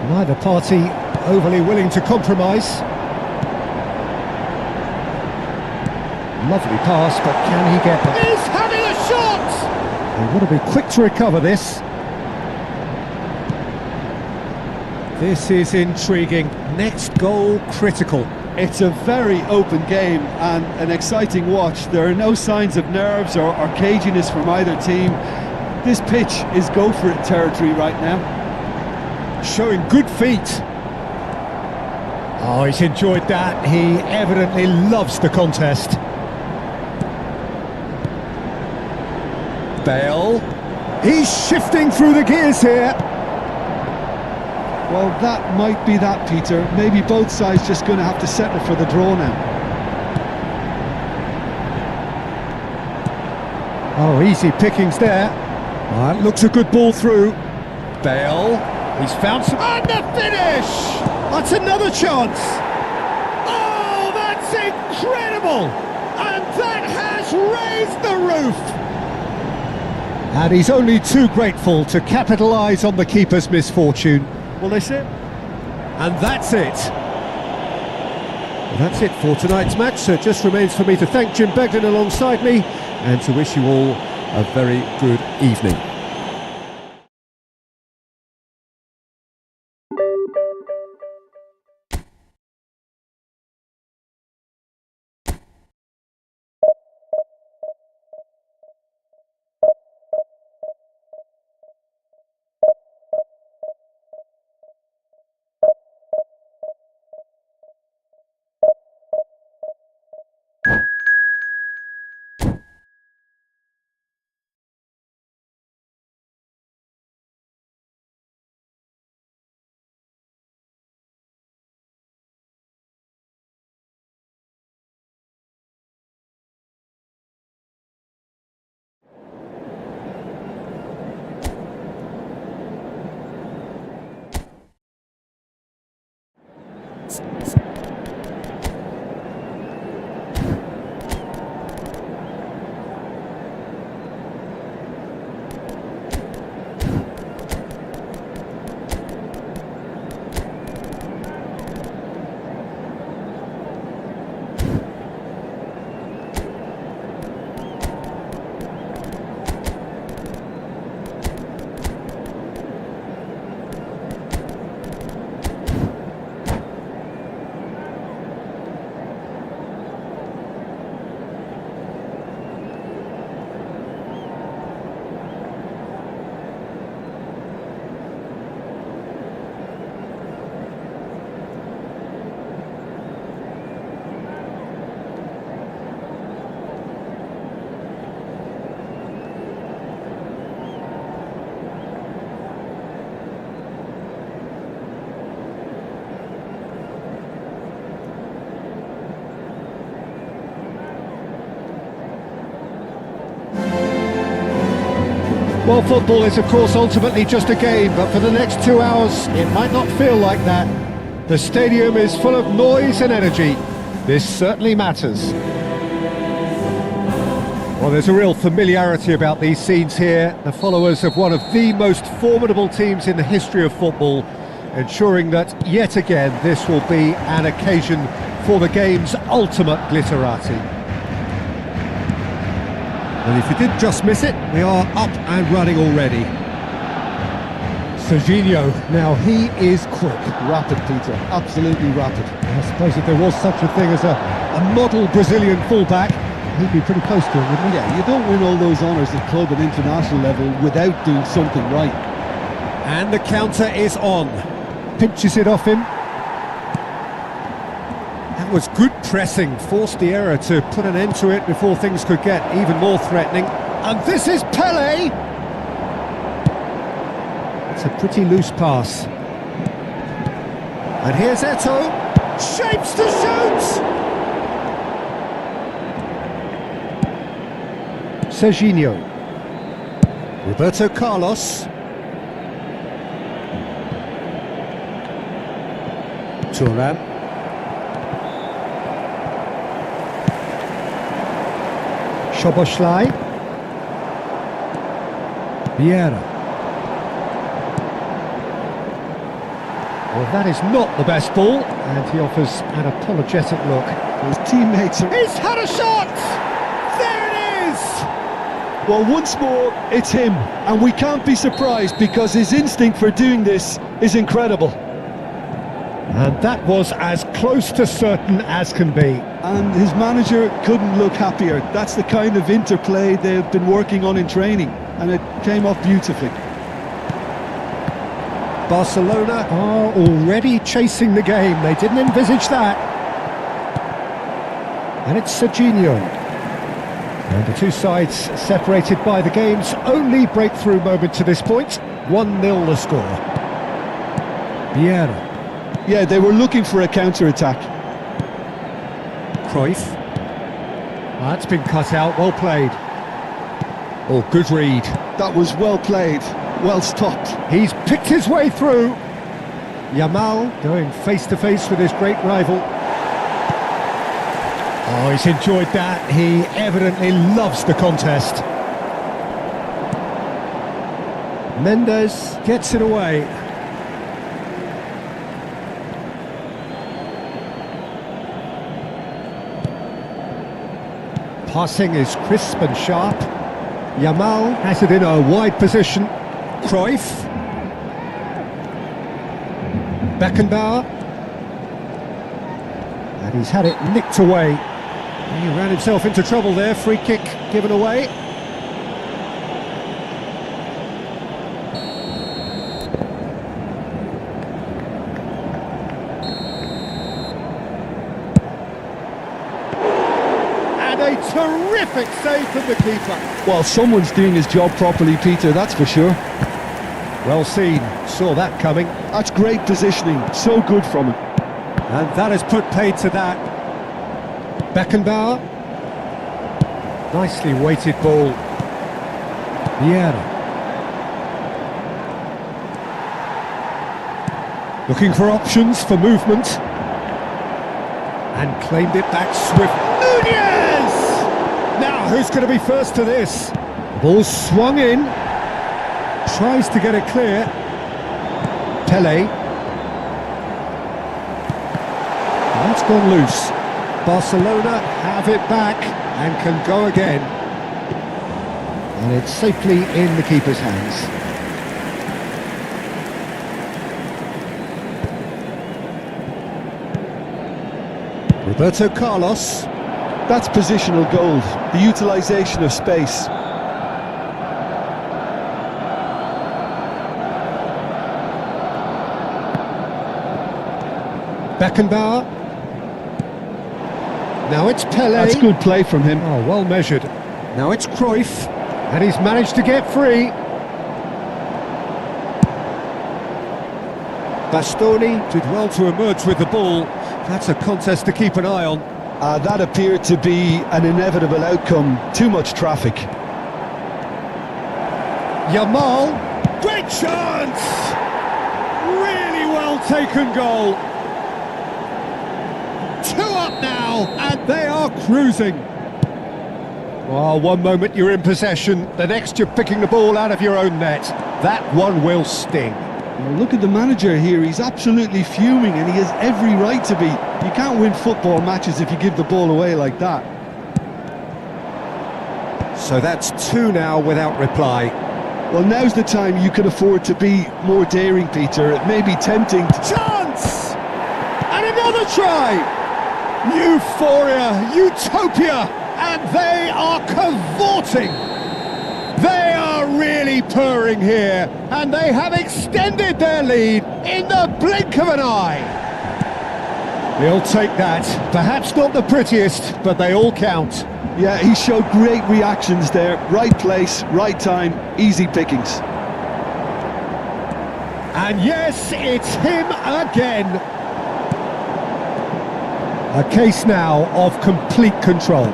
Neither party overly willing to compromise. Lovely pass, but can he get it? He's having a shot! They want to be quick to recover this. This is intriguing. Next goal critical. It's a very open game and an exciting watch. There are no signs of nerves or caginess from either team. This pitch is go-for-it territory right now. Showing good feet. Oh, he's enjoyed that. He evidently loves the contest. Bale. He's shifting through the gears here. Well, that might be that, Peter. Maybe both sides just going to have to settle for the draw now. Oh, easy pickings there. That looks a good ball through. Bale. He's found some... And the finish! That's another chance. Oh, that's incredible! And that has raised the roof! And he's only too grateful to capitalise on the keeper's misfortune. Well, they say... And that's it. Well, that's it for tonight's match, so it just remains for me to thank Jim Begden alongside me and to wish you all a very good evening. Well, football is of course ultimately just a game, but for the next 2 hours it might not feel like that. The stadium is full of noise and energy. This certainly matters. Well, there's a real familiarity about these scenes here. The followers of one of the most formidable teams in the history of football, ensuring that yet again this will be an occasion for the game's ultimate glitterati. And if you did just miss it, we are up and running already. Serginho, now he is quick. Rapid, Peter. Absolutely rapid. I suppose if there was such a thing as a model Brazilian fullback, he'd be pretty close to him, wouldn't he? Yeah, you don't win all those honours at club and international level without doing something right. And the counter is on. Pinches it off him. That was good pressing, forced the error to put an end to it before things could get even more threatening. And this is Pele! It's a pretty loose pass. And here's Eto'o. Shapes to shoot! Serginho. Roberto Carlos. Thuram. Szoboszlai. Vieira. Well, that is not the best ball, and he offers an apologetic look. His teammates are... He's had a shot! There it is! Well, once more, it's him, and we can't be surprised because his instinct for doing this is incredible. And that was as close to certain as can be. And his manager couldn't look happier. That's the kind of interplay they've been working on in training, and it came off beautifully. Barcelona are already chasing the game. They didn't envisage that. And it's Serginho. And the two sides separated by the game's only breakthrough moment to this point. 1-0 the score. Vieira. Yeah, they were looking for a counter-attack. Cruyff. That's been cut out, well played. Oh, good read. That was well played, well stopped. He's picked his way through. Yamal going face-to-face with his great rival. Oh, he's enjoyed that. He evidently loves the contest. Mendes gets it away. Passing is crisp and sharp. Yamal has it in a wide position. Cruyff. Beckenbauer. And he's had it nicked away. He ran himself into trouble there. Free kick given away. A terrific save from the keeper. Well, someone's doing his job properly, Peter, that's for sure. Well seen, saw that coming. That's great positioning, so good from him. And that has put paid to that. Beckenbauer. Nicely weighted ball. Vieira. Looking for options for movement. And claimed it back swift. Nunez! Now, who's going to be first to this? Ball swung in. Tries to get it clear. Pele. That's gone loose. Barcelona have it back and can go again. And it's safely in the keeper's hands. Roberto Carlos. That's positional gold, the utilisation of space. Beckenbauer. Now it's Pele. That's good play from him. Oh, well measured. Now it's Cruyff, and he's managed to get free. Bastoni did well to emerge with the ball. That's a contest to keep an eye on. That appeared to be an inevitable outcome. Too much traffic. Yamal, great chance! Really well taken goal. 2 up now, and they are cruising. Well, one moment you're in possession, the next you're picking the ball out of your own net. That one will sting. Well, look at the manager here, he's absolutely fuming and he has every right to be. You can't win football matches if you give the ball away like that. So that's 2 now without reply. Well, now's the time you can afford to be more daring, Peter. It may be tempting. Chance! And another try! Euphoria, utopia, and they are cavorting. They are really purring here, and they have extended their lead in the blink of an eye. They'll take that. Perhaps not the prettiest, but they all count. Yeah, he showed great reactions there. Right place, right time, easy pickings. And yes, it's him again. A case now of complete control.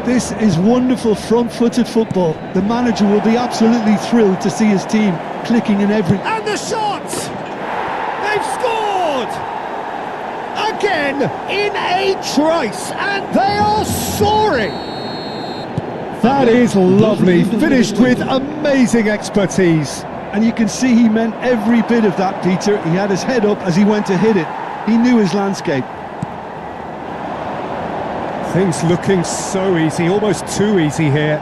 This is wonderful front-footed football. The manager will be absolutely thrilled to see his team clicking in every... And the shot! They've scored! Again, in a trice, and they are soaring! That is lovely, finished with amazing expertise. And you can see he meant every bit of that, Peter. He had his head up as he went to hit it. He knew his landscape. Things looking so easy, almost too easy here.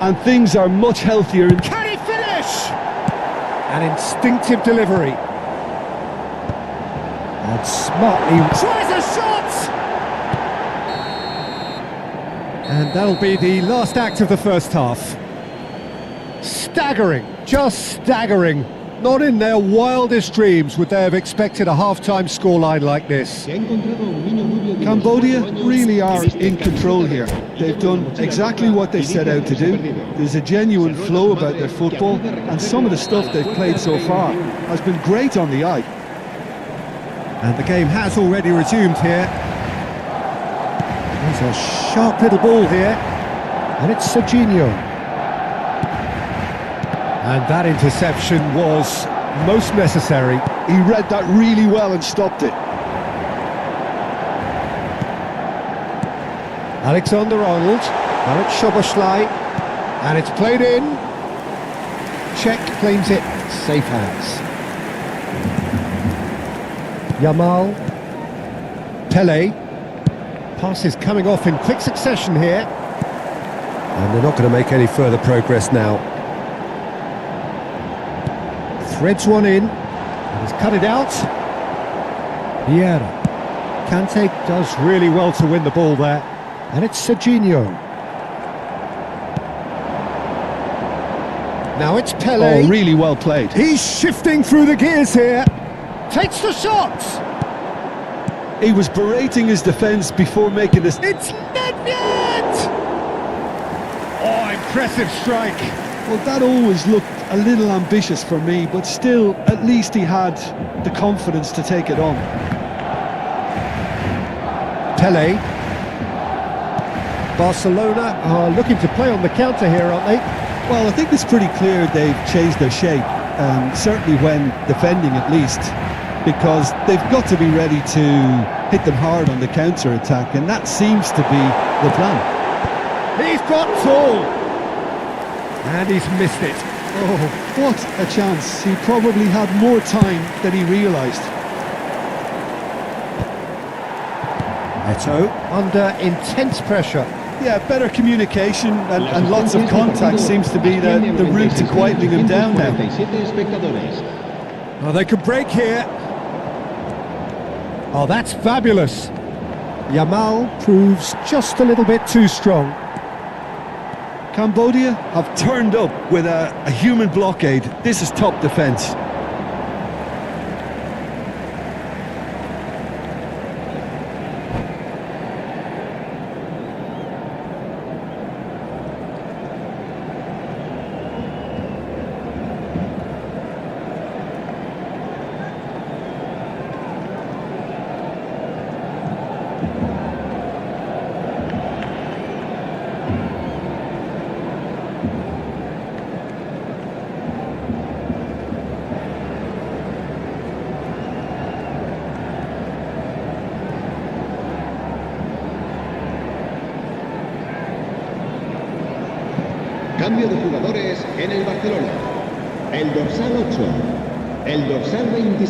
And things are much healthier. Can he finish? An instinctive delivery. And smartly tries a shot! And that'll be the last act of the first half. Staggering, just staggering. Not in their wildest dreams would they have expected a half-time scoreline like this. Cambodia really are in control here. They've done exactly what they set out to do. There's a genuine flow about their football, and some of the stuff they've played so far has been great on the eye. And the game has already resumed here. There's a sharp little ball here, and it's Serginho. And that interception was most necessary. He read that really well and stopped it. Alexander-Arnold, now it's Szoboszlai, and it's played in. Czech claims it, safe hands. Yamal, Pele, passes coming off in quick succession here. And they're not going to make any further progress now. Threads one in, and he's cut it out. Vieira. Kante does really well to win the ball there, and it's Serginho. Now it's Pele. Oh, really well played. He's shifting through the gears here. Takes the shot. He was berating his defence before making this. It's Nedved! Oh, impressive strike. Well, that always looked a little ambitious for me, but still, at least he had the confidence to take it on. Pele. Barcelona are looking to play on the counter here, aren't they? Well, I think it's pretty clear they've changed their shape, certainly when defending at least, because they've got to be ready to hit them hard on the counter-attack, and that seems to be the plan. He's got tall! And he's missed it. Oh, what a chance. He probably had more time than he realised. Eto'o under intense pressure. Yeah, better communication and lots of contact seems to be the route to quieting him down now. Oh, they could break here. Oh, that's fabulous. Yamal proves just a little bit too strong. Cambodia have turned up with a human blockade. This is top defence. Cambio de jugadores en el Barcelona. El dorsal 8, el dorsal 26.